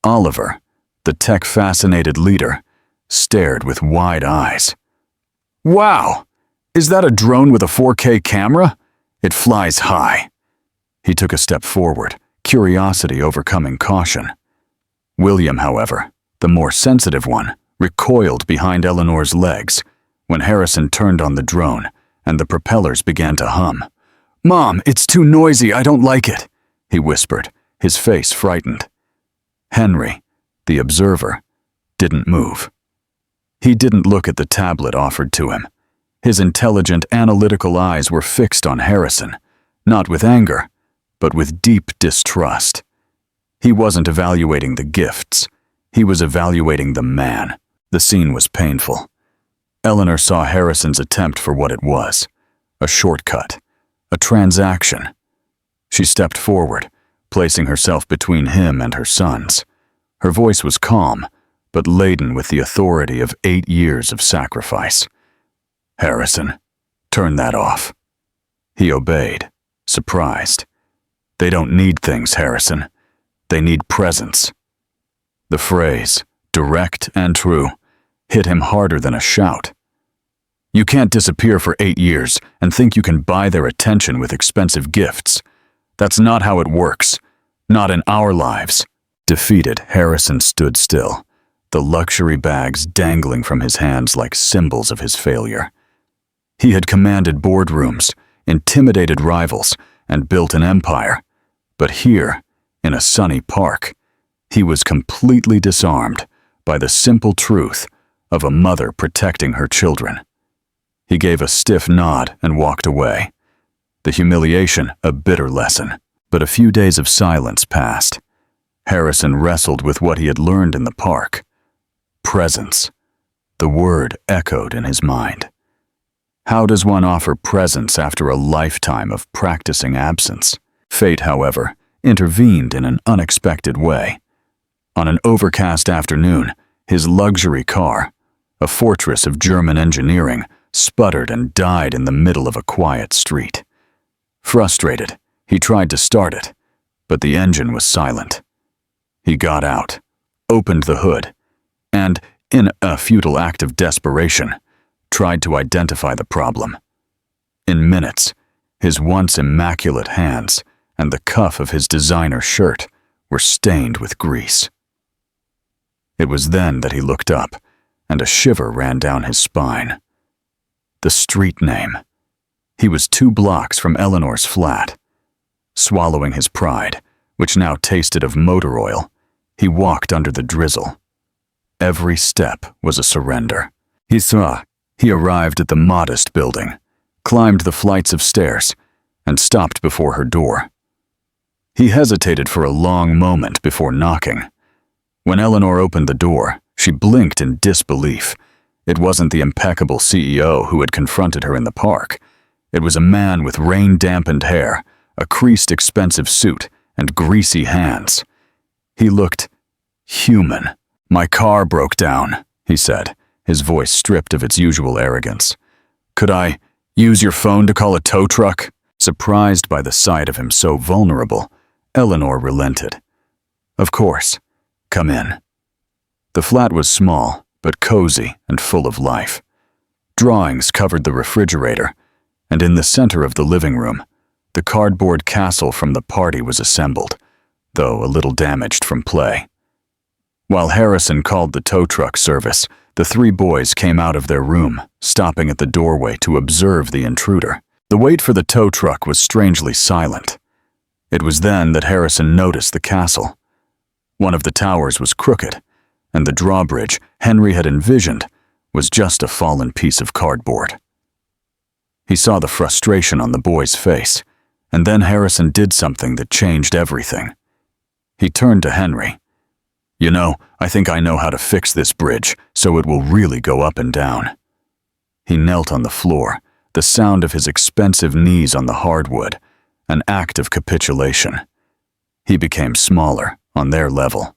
Speaker 1: Oliver, the tech-fascinated leader, stared with wide eyes. "Wow! Is that a drone with a 4K camera? It flies high." He took a step forward, curiosity overcoming caution. William, however, the more sensitive one, recoiled behind Eleanor's legs when Harrison turned on the drone and the propellers began to hum. "Mom, it's too noisy, I don't like it," he whispered, his face frightened. Henry, the observer, didn't move. He didn't look at the tablet offered to him. His intelligent, analytical eyes were fixed on Harrison, not with anger, but with deep distrust. He wasn't evaluating the gifts. He was evaluating the man. The scene was painful. Eleanor saw Harrison's attempt for what it was. A shortcut. A transaction. She stepped forward, placing herself between him and her sons. Her voice was calm, but laden with the authority of 8 years of sacrifice. "Harrison, turn that off." He obeyed, surprised. "They don't need things, Harrison. They need presence." The phrase, direct and true, hit him harder than a shout. You can't disappear for 8 years and think you can buy their attention with expensive gifts. That's not how it works. Not in our lives. Defeated, Harrison stood still, the luxury bags dangling from his hands like symbols of his failure. He had commanded boardrooms, intimidated rivals, and built an empire. But here, in a sunny park, he was completely disarmed by the simple truth of a mother protecting her children. He gave a stiff nod and walked away. The humiliation, a bitter lesson. But a few days of silence passed. Harrison wrestled with what he had learned in the park. Presence. The word echoed in his mind. How does one offer presence after a lifetime of practicing absence? Fate, however, intervened in an unexpected way. On an overcast afternoon, his luxury car, a fortress of German engineering, sputtered and died in the middle of a quiet street. Frustrated, he tried to start it, but the engine was silent. He got out, opened the hood, and, in a futile act of desperation, tried to identify the problem. In minutes, his once immaculate hands and the cuff of his designer shirt were stained with grease. It was then that he looked up, and a shiver ran down his spine. The street name. He was 2 blocks from Eleanor's flat. Swallowing his pride, which now tasted of motor oil, he walked under the drizzle. Every step was a surrender. He arrived at the modest building, climbed the flights of stairs, and stopped before her door. He hesitated for a long moment before knocking. When Eleanor opened the door, she blinked in disbelief. It wasn't the impeccable CEO who had confronted her in the park. It was a man with rain-dampened hair, a creased expensive suit, and greasy hands. He looked human. "My car broke down," he said, his voice stripped of its usual arrogance. "Could I use your phone to call a tow truck?" Surprised by the sight of him so vulnerable, Eleanor relented. "Of course. Come in." The flat was small, but cozy and full of life. Drawings covered the refrigerator, and in the center of the living room, the cardboard castle from the party was assembled, though a little damaged from play. While Harrison called the tow truck service, the 3 boys came out of their room, stopping at the doorway to observe the intruder. The wait for the tow truck was strangely silent. It was then that Harrison noticed the castle. One of the towers was crooked, and the drawbridge Henry had envisioned was just a fallen piece of cardboard. He saw the frustration on the boy's face, and then Harrison did something that changed everything. He turned to Henry. "You know, I think I know how to fix this bridge so it will really go up and down." He knelt on the floor, the sound of his expensive knees on the hardwood, an act of capitulation. He became smaller, on their level.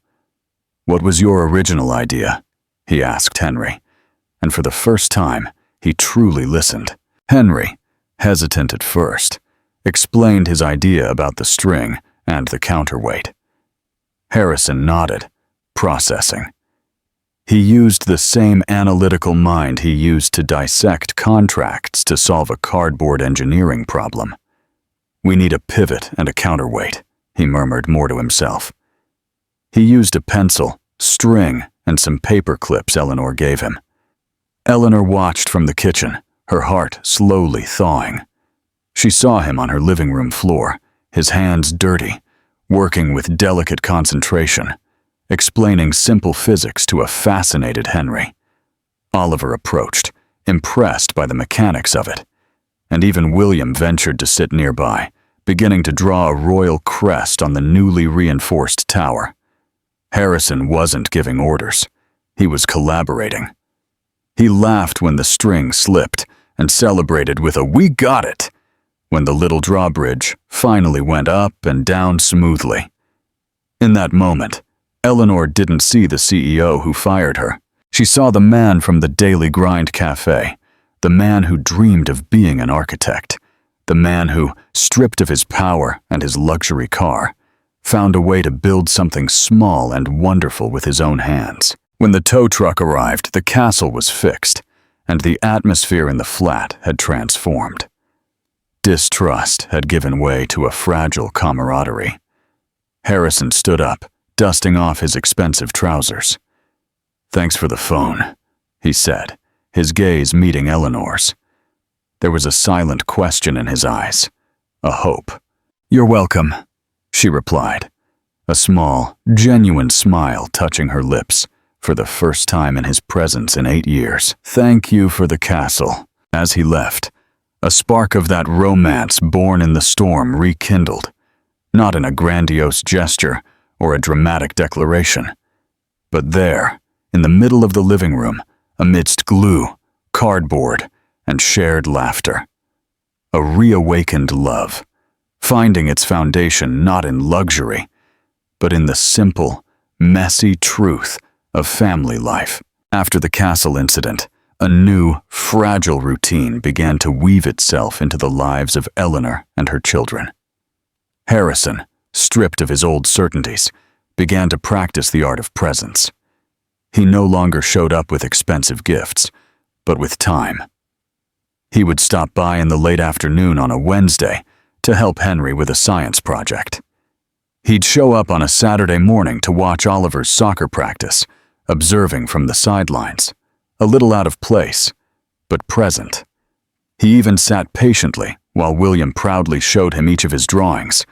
Speaker 1: "What was your original idea?" he asked Henry, and for the first time, he truly listened. Henry, hesitant at first, explained his idea about the string and the counterweight. Harrison nodded, processing. He used the same analytical mind he used to dissect contracts to solve a cardboard engineering problem. "We need a pivot and a counterweight," he murmured more to himself. He used a pencil, string, and some paper clips Eleanor gave him. Eleanor watched from the kitchen, her heart slowly thawing. She saw him on her living room floor, his hands dirty, working with delicate concentration, explaining simple physics to a fascinated Henry. Oliver approached, impressed by the mechanics of it, and even William ventured to sit nearby, beginning to draw a royal crest on the newly reinforced tower. Harrison wasn't giving orders. He was collaborating. He laughed when the string slipped and celebrated with a "We got it!" when the little drawbridge finally went up and down smoothly. In that moment, Eleanor didn't see the CEO who fired her. She saw the man from the Daily Grind Cafe, the man who dreamed of being an architect, the man who, stripped of his power and his luxury car, found a way to build something small and wonderful with his own hands. When the tow truck arrived, the castle was fixed, and the atmosphere in the flat had transformed. Distrust had given way to a fragile camaraderie. Harrison stood up, dusting off his expensive trousers. "Thanks for the phone," he said, his gaze meeting Eleanor's. There was a silent question in his eyes, a hope. "You're welcome," she replied, a small, genuine smile touching her lips for the first time in his presence in 8 years. "Thank you for the castle." As he left, a spark of that romance born in the storm rekindled, not in a grandiose gesture or a dramatic declaration, but there, in the middle of the living room, amidst glue, cardboard, and shared laughter. A reawakened love, finding its foundation not in luxury, but in the simple, messy truth of family life. After the castle incident, a new, fragile routine began to weave itself into the lives of Eleanor and her children. Harrison, stripped of his old certainties, began to practice the art of presence. He no longer showed up with expensive gifts, but with time. He would stop by in the late afternoon on a Wednesday to help Henry with a science project. He'd show up on a Saturday morning to watch Oliver's soccer practice, observing from the sidelines, a little out of place, but present. He even sat patiently while William proudly showed him each of his drawings,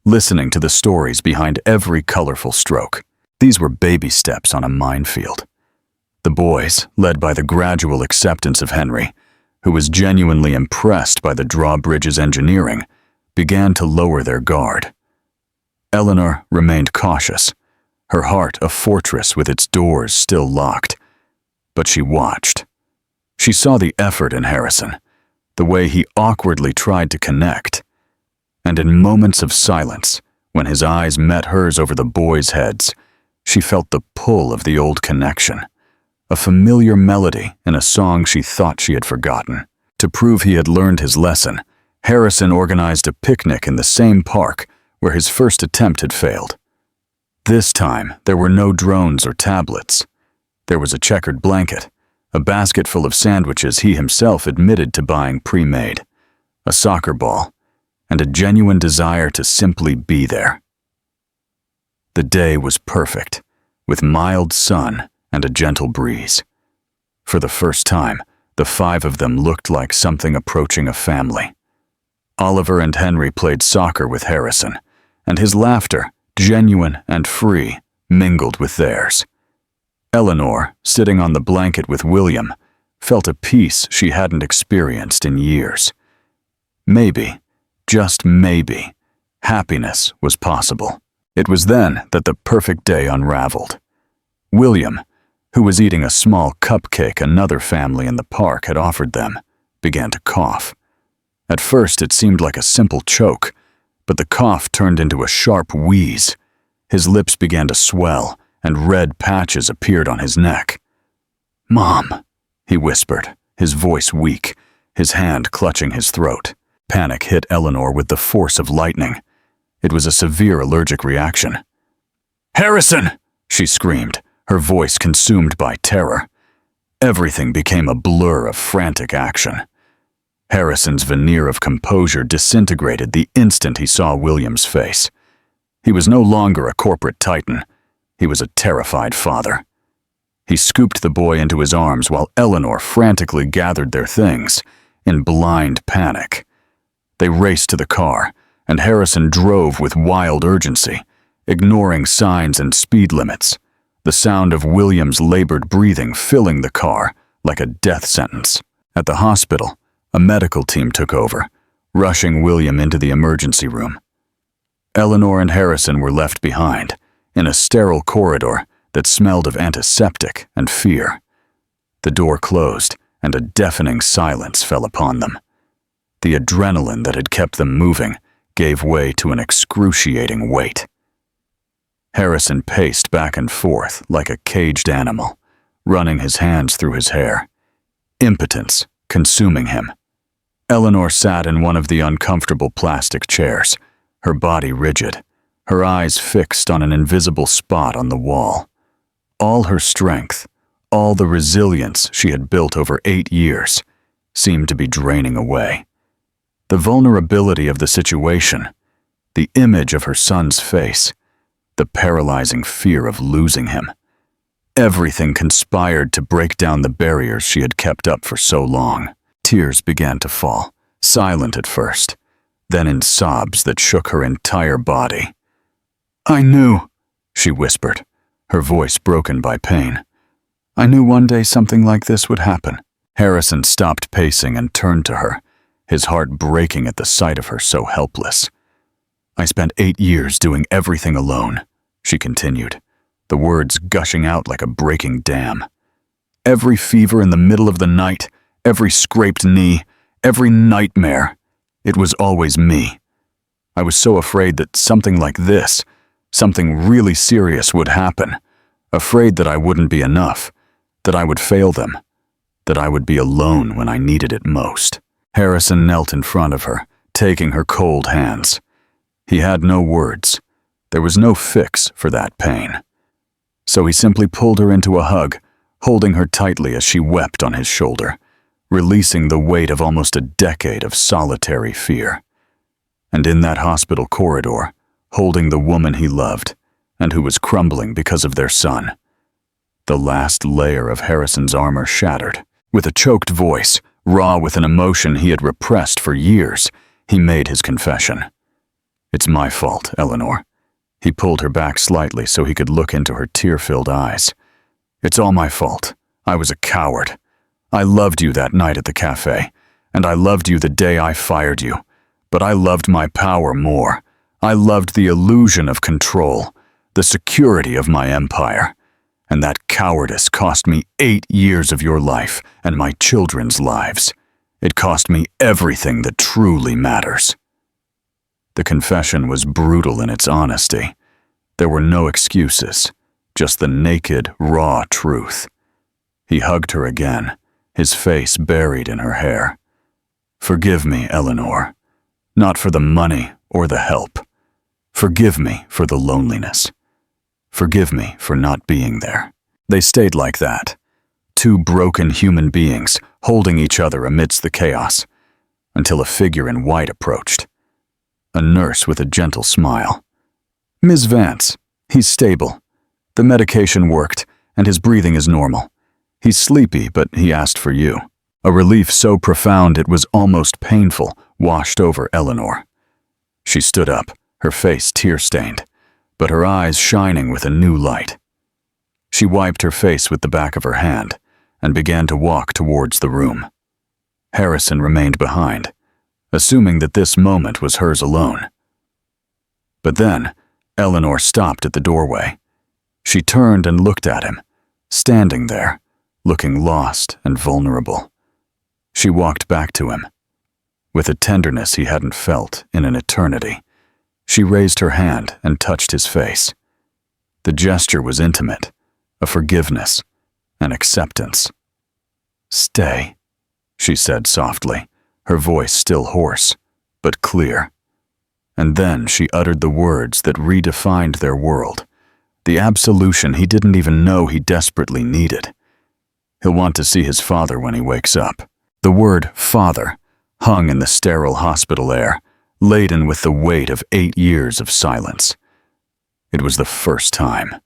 Speaker 1: listening to the stories behind every colorful stroke. These were baby steps on a minefield. The boys, led by the gradual acceptance of Henry, who was genuinely impressed by the drawbridge's engineering, began to lower their guard. Eleanor remained cautious, her heart a fortress with its doors still locked. But she watched. She saw the effort in Harrison, the way he awkwardly tried to connect. And in moments of silence, when his eyes met hers over the boys' heads, she felt the pull of the old connection, a familiar melody in a song she thought she had forgotten. To prove he had learned his lesson, Harrison organized a picnic in the same park where his first attempt had failed. This time, there were no drones or tablets. There was a checkered blanket, a basket full of sandwiches he himself admitted to buying pre-made, a soccer ball, and a genuine desire to simply be there. The day was perfect, with mild sun and a gentle breeze. For the first time, the 5 of them looked like something approaching a family. Oliver and Henry played soccer with Harrison, and his laughter, genuine and free, mingled with theirs. Eleanor, sitting on the blanket with William, felt a peace she hadn't experienced in years. Maybe, just maybe, happiness was possible. It was then that the perfect day unraveled. William, who was eating a small cupcake another family in the park had offered them, began to cough. At first it seemed like a simple choke, but the cough turned into a sharp wheeze. His lips began to swell, and red patches appeared on his neck. "Mom," he whispered, his voice weak, his hand clutching his throat. Panic hit Eleanor with the force of lightning. It was a severe allergic reaction. "Harrison!" she screamed, her voice consumed by terror. Everything became a blur of frantic action. Harrison's veneer of composure disintegrated the instant he saw William's face. He was no longer a corporate titan. He was a terrified father. He scooped the boy into his arms while Eleanor frantically gathered their things, in blind panic. They raced to the car, and Harrison drove with wild urgency, ignoring signs and speed limits, the sound of William's labored breathing filling the car like a death sentence. At the hospital, a medical team took over, rushing William into the emergency room. Eleanor and Harrison were left behind, in a sterile corridor that smelled of antiseptic and fear. The door closed, and a deafening silence fell upon them. The adrenaline that had kept them moving gave way to an excruciating weight. Harrison paced back and forth like a caged animal, running his hands through his hair. Impotence consuming him. Eleanor sat in one of the uncomfortable plastic chairs, her body rigid, her eyes fixed on an invisible spot on the wall. All her strength, all the resilience she had built over 8 years, seemed to be draining away. The vulnerability of the situation, the image of her son's face, the paralyzing fear of losing him. Everything conspired to break down the barriers she had kept up for so long. Tears began to fall, silent at first, then in sobs that shook her entire body. "I knew," she whispered, her voice broken by pain. "I knew one day something like this would happen." Harrison stopped pacing and turned to her, his heart breaking at the sight of her so helpless. "I spent 8 years doing everything alone," she continued, the words gushing out like a breaking dam. "Every fever in the middle of the night, every scraped knee, every nightmare. It was always me. I was so afraid that something like this, something really serious would happen, afraid that I wouldn't be enough, that I would fail them, that I would be alone when I needed it most." Harrison knelt in front of her, taking her cold hands. He had no words. There was no fix for that pain. So he simply pulled her into a hug, holding her tightly as she wept on his shoulder, releasing the weight of almost a decade of solitary fear. And in that hospital corridor, holding the woman he loved, and who was crumbling because of their son, the last layer of Harrison's armor shattered. With a choked voice, raw with an emotion he had repressed for years, he made his confession. "It's my fault, Eleanor." He pulled her back slightly so he could look into her tear-filled eyes. "It's all my fault. I was a coward. I loved you that night at the cafe, and I loved you the day I fired you. But I loved my power more. I loved the illusion of control, the security of my empire. And that cowardice cost me 8 years of your life and my children's lives. It cost me everything that truly matters." The confession was brutal in its honesty. There were no excuses, just the naked, raw truth. He hugged her again, his face buried in her hair. "Forgive me, Eleanor. Not for the money or the help. Forgive me for the loneliness. Forgive me for not being there." They stayed like that, two broken human beings holding each other amidst the chaos, until a figure in white approached. A nurse with a gentle smile. "Ms. Vance, he's stable. The medication worked, and his breathing is normal. He's sleepy, but he asked for you." A relief so profound it was almost painful washed over Eleanor. She stood up, her face tear-stained, but her eyes shining with a new light. She wiped her face with the back of her hand and began to walk towards the room. Harrison remained behind, assuming that this moment was hers alone. But then, Eleanor stopped at the doorway. She turned and looked at him, standing there, looking lost and vulnerable. She walked back to him. With a tenderness he hadn't felt in an eternity, she raised her hand and touched his face. The gesture was intimate, a forgiveness, an acceptance. "Stay," she said softly, her voice still hoarse, but clear. And then she uttered the words that redefined their world, the absolution he didn't even know he desperately needed. He'll want to see his father when he wakes up. The word father hung in the sterile hospital air, laden with the weight of 8 years of silence. It was the first time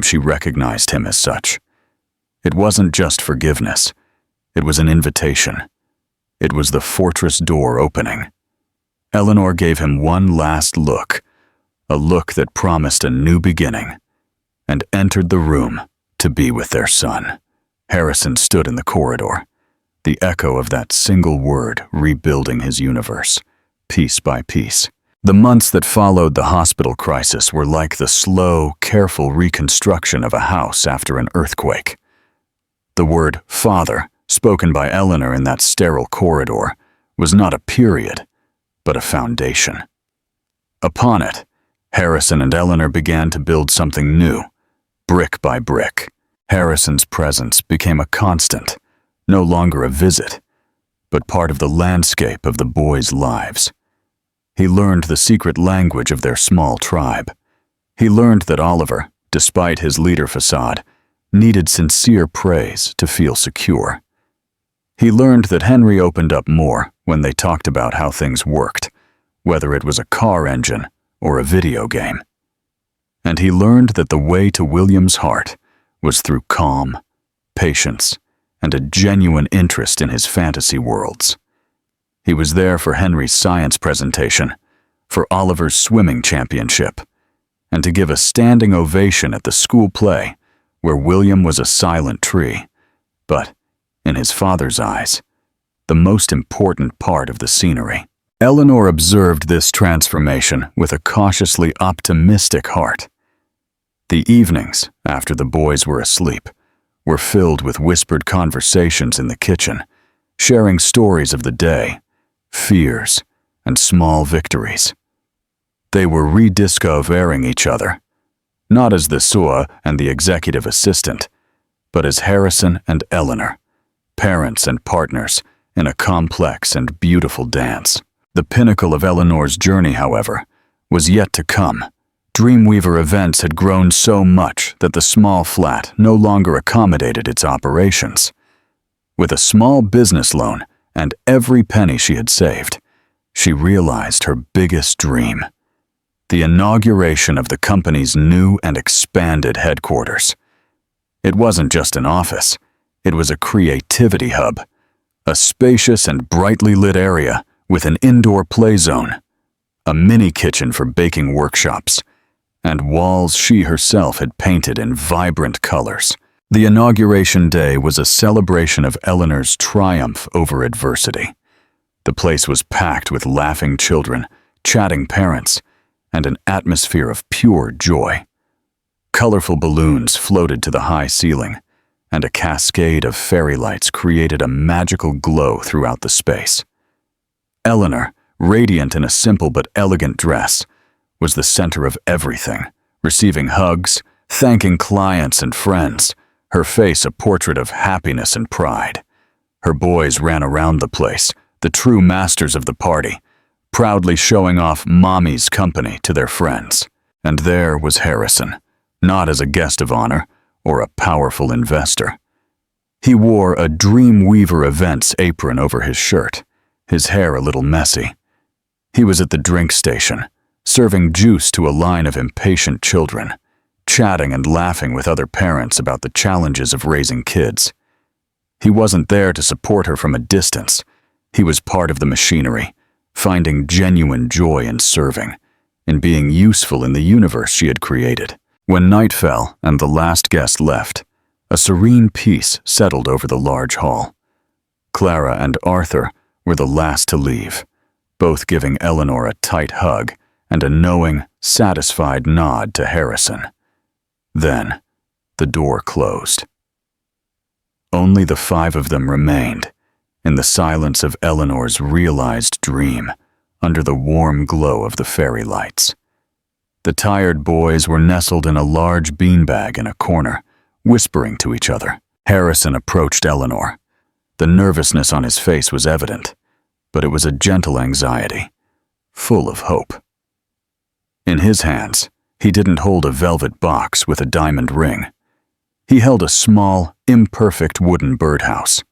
Speaker 1: she recognized him as such. It wasn't just forgiveness. It was an invitation. It was the fortress door opening. Eleanor gave him one last look, a look that promised a new beginning, and entered the room to be with their son. Harrison stood in the corridor. the echo of that single word rebuilding his universe, piece by piece. The months that followed the hospital crisis were like the slow, careful reconstruction of a house after an earthquake. The word father, spoken by Eleanor in that sterile corridor, was not a period, but a foundation. Upon it, Harrison and Eleanor began to build something new, brick by brick. Harrison's presence became a constant, no longer a visit, but part of the landscape of the boys' lives. He learned the secret language of their small tribe. He learned that Oliver, despite his leader facade, needed sincere praise to feel secure. He learned that Henry opened up more when they talked about how things worked, whether it was a car engine or a video game. And he learned that the way to William's heart was through calm, patience, and a genuine interest in his fantasy worlds. He was there for Henry's science presentation, for Oliver's swimming championship, and to give a standing ovation at the school play where William was a silent tree, but, in his father's eyes, the most important part of the scenery. Eleanor observed this transformation with a cautiously optimistic heart. The evenings, after the boys were asleep, were filled with whispered conversations in the kitchen, sharing stories of the day, fears, and small victories. They were rediscovering each other, not as the Sua and the executive assistant, but as Harrison and Eleanor, parents and partners in a complex and beautiful dance. The pinnacle of Eleanor's journey, however, was yet to come. Dreamweaver events had grown so much that the small flat no longer accommodated its operations. With a small business loan and every penny she had saved, she realized her biggest dream: the inauguration of the company's new and expanded headquarters. It wasn't just an office, it was a creativity hub, a spacious and brightly lit area with an indoor play zone, a mini kitchen for baking workshops, and walls she herself had painted in vibrant colors. The inauguration day was a celebration of Eleanor's triumph over adversity. The place was packed with laughing children, chatting parents, and an atmosphere of pure joy. Colorful balloons floated to the high ceiling, and a cascade of fairy lights created a magical glow throughout the space. Eleanor, radiant in a simple but elegant dress, was the center of everything, receiving hugs, thanking clients and friends, her face a portrait of happiness and pride. Her boys ran around the place, the true masters of the party, proudly showing off Mommy's company to their friends. And there was Harrison, not as a guest of honor or a powerful investor. He wore a Dreamweaver Events apron over his shirt, his hair a little messy. He was at the drink station, serving juice to a line of impatient children, chatting and laughing with other parents about the challenges of raising kids. He wasn't there to support her from a distance. He was part of the machinery, finding genuine joy in serving, in being useful in the universe she had created. When night fell and the last guest left, a serene peace settled over the large hall. Clara and Arthur were the last to leave, both giving Eleanor a tight hug and a knowing, satisfied nod to Harrison. Then, the door closed. Only the five of them remained, in the silence of Eleanor's realized dream, under the warm glow of the fairy lights. The tired boys were nestled in a large beanbag in a corner, whispering to each other. Harrison approached Eleanor. The nervousness on his face was evident, but it was a gentle anxiety, full of hope. In his hands, he didn't hold a velvet box with a diamond ring. He held a small, imperfect wooden birdhouse.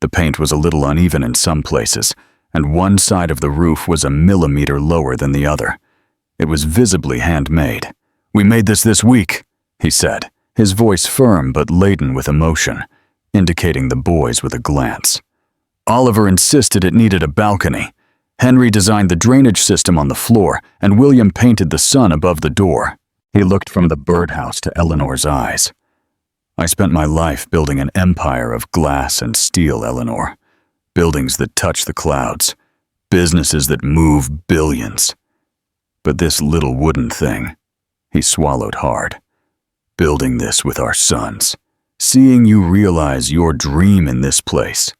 Speaker 1: The paint was a little uneven in some places, and one side of the roof was a millimeter lower than the other. It was visibly handmade. "We made this week," he said, his voice firm but laden with emotion, indicating the boys with a glance. "Oliver insisted it needed a balcony. Henry designed the drainage system on the floor, and William painted the sun above the door." He looked from the birdhouse to Eleanor's eyes. "I spent my life building an empire of glass and steel, Eleanor. buildings that touch the clouds, businesses that move billions. But this little wooden thing, he swallowed hard. Building this with our sons, seeing you realize your dream in this place,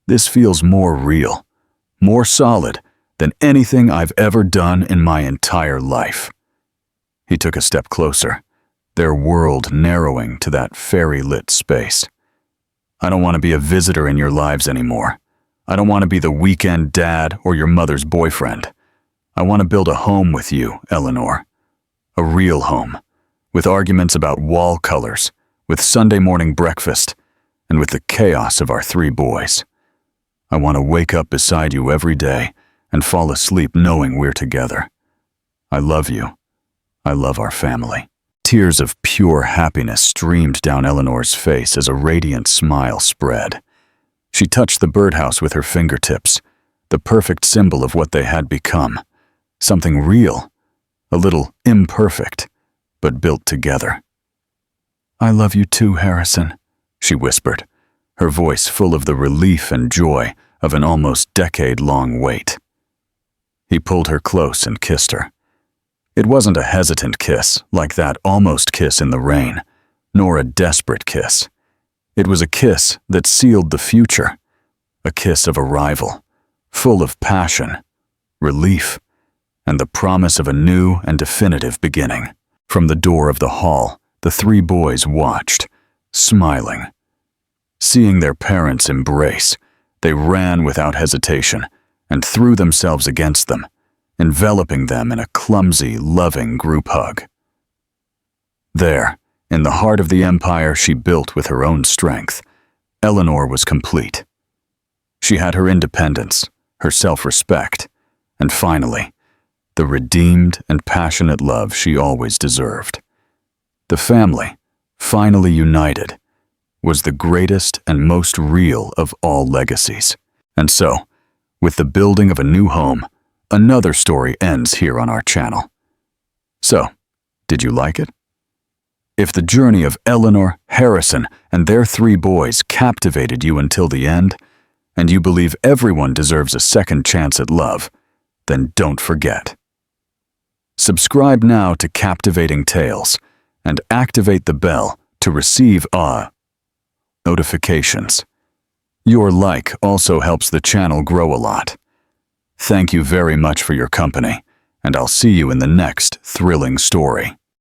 Speaker 1: this feels more real, more solid than anything I've ever done in my entire life. He took a step closer, their world narrowing to that fairy-lit space. I don't want to be a visitor in your lives anymore. I don't want to be the weekend dad or your mother's boyfriend. I want to build a home with you, Eleanor. A real home, with arguments about wall colors, with Sunday morning breakfast, and with the chaos of our 3 boys. I want to wake up beside you every day and fall asleep knowing we're together. I love you. I love our family. Tears of pure happiness streamed down Eleanor's face as a radiant smile spread. She touched the birdhouse with her fingertips, the perfect symbol of what they had become. Something real, a little imperfect, but built together. I love you too, Harrison, she whispered, her voice full of the relief and joy of an almost decade-long wait. He pulled her close and kissed her. It wasn't a hesitant kiss, like that almost kiss in the rain, nor a desperate kiss. It was a kiss that sealed the future, a kiss of arrival, full of passion, relief, and the promise of a new and definitive beginning. From the door of the hall, the 3 boys watched, smiling. Seeing their parents embrace, they ran without hesitation and threw themselves against them, enveloping them in a clumsy, loving group hug. There, in the heart of the empire she built with her own strength, Eleanor was complete. She had her independence, her self-respect, and finally, the redeemed and passionate love she always deserved. The family, finally united, was the greatest and most real of all legacies. And so, with the building of a new home, another story ends here on our channel. So, did you like it? If the journey of Eleanor, Harrison, and their 3 boys captivated you until the end, and you believe everyone deserves a second chance at love, then don't forget. Subscribe now to Captivating Tales and activate the bell to receive notifications. Your like also helps the channel grow a lot. Thank you very much for your company, and I'll see you in the next thrilling story.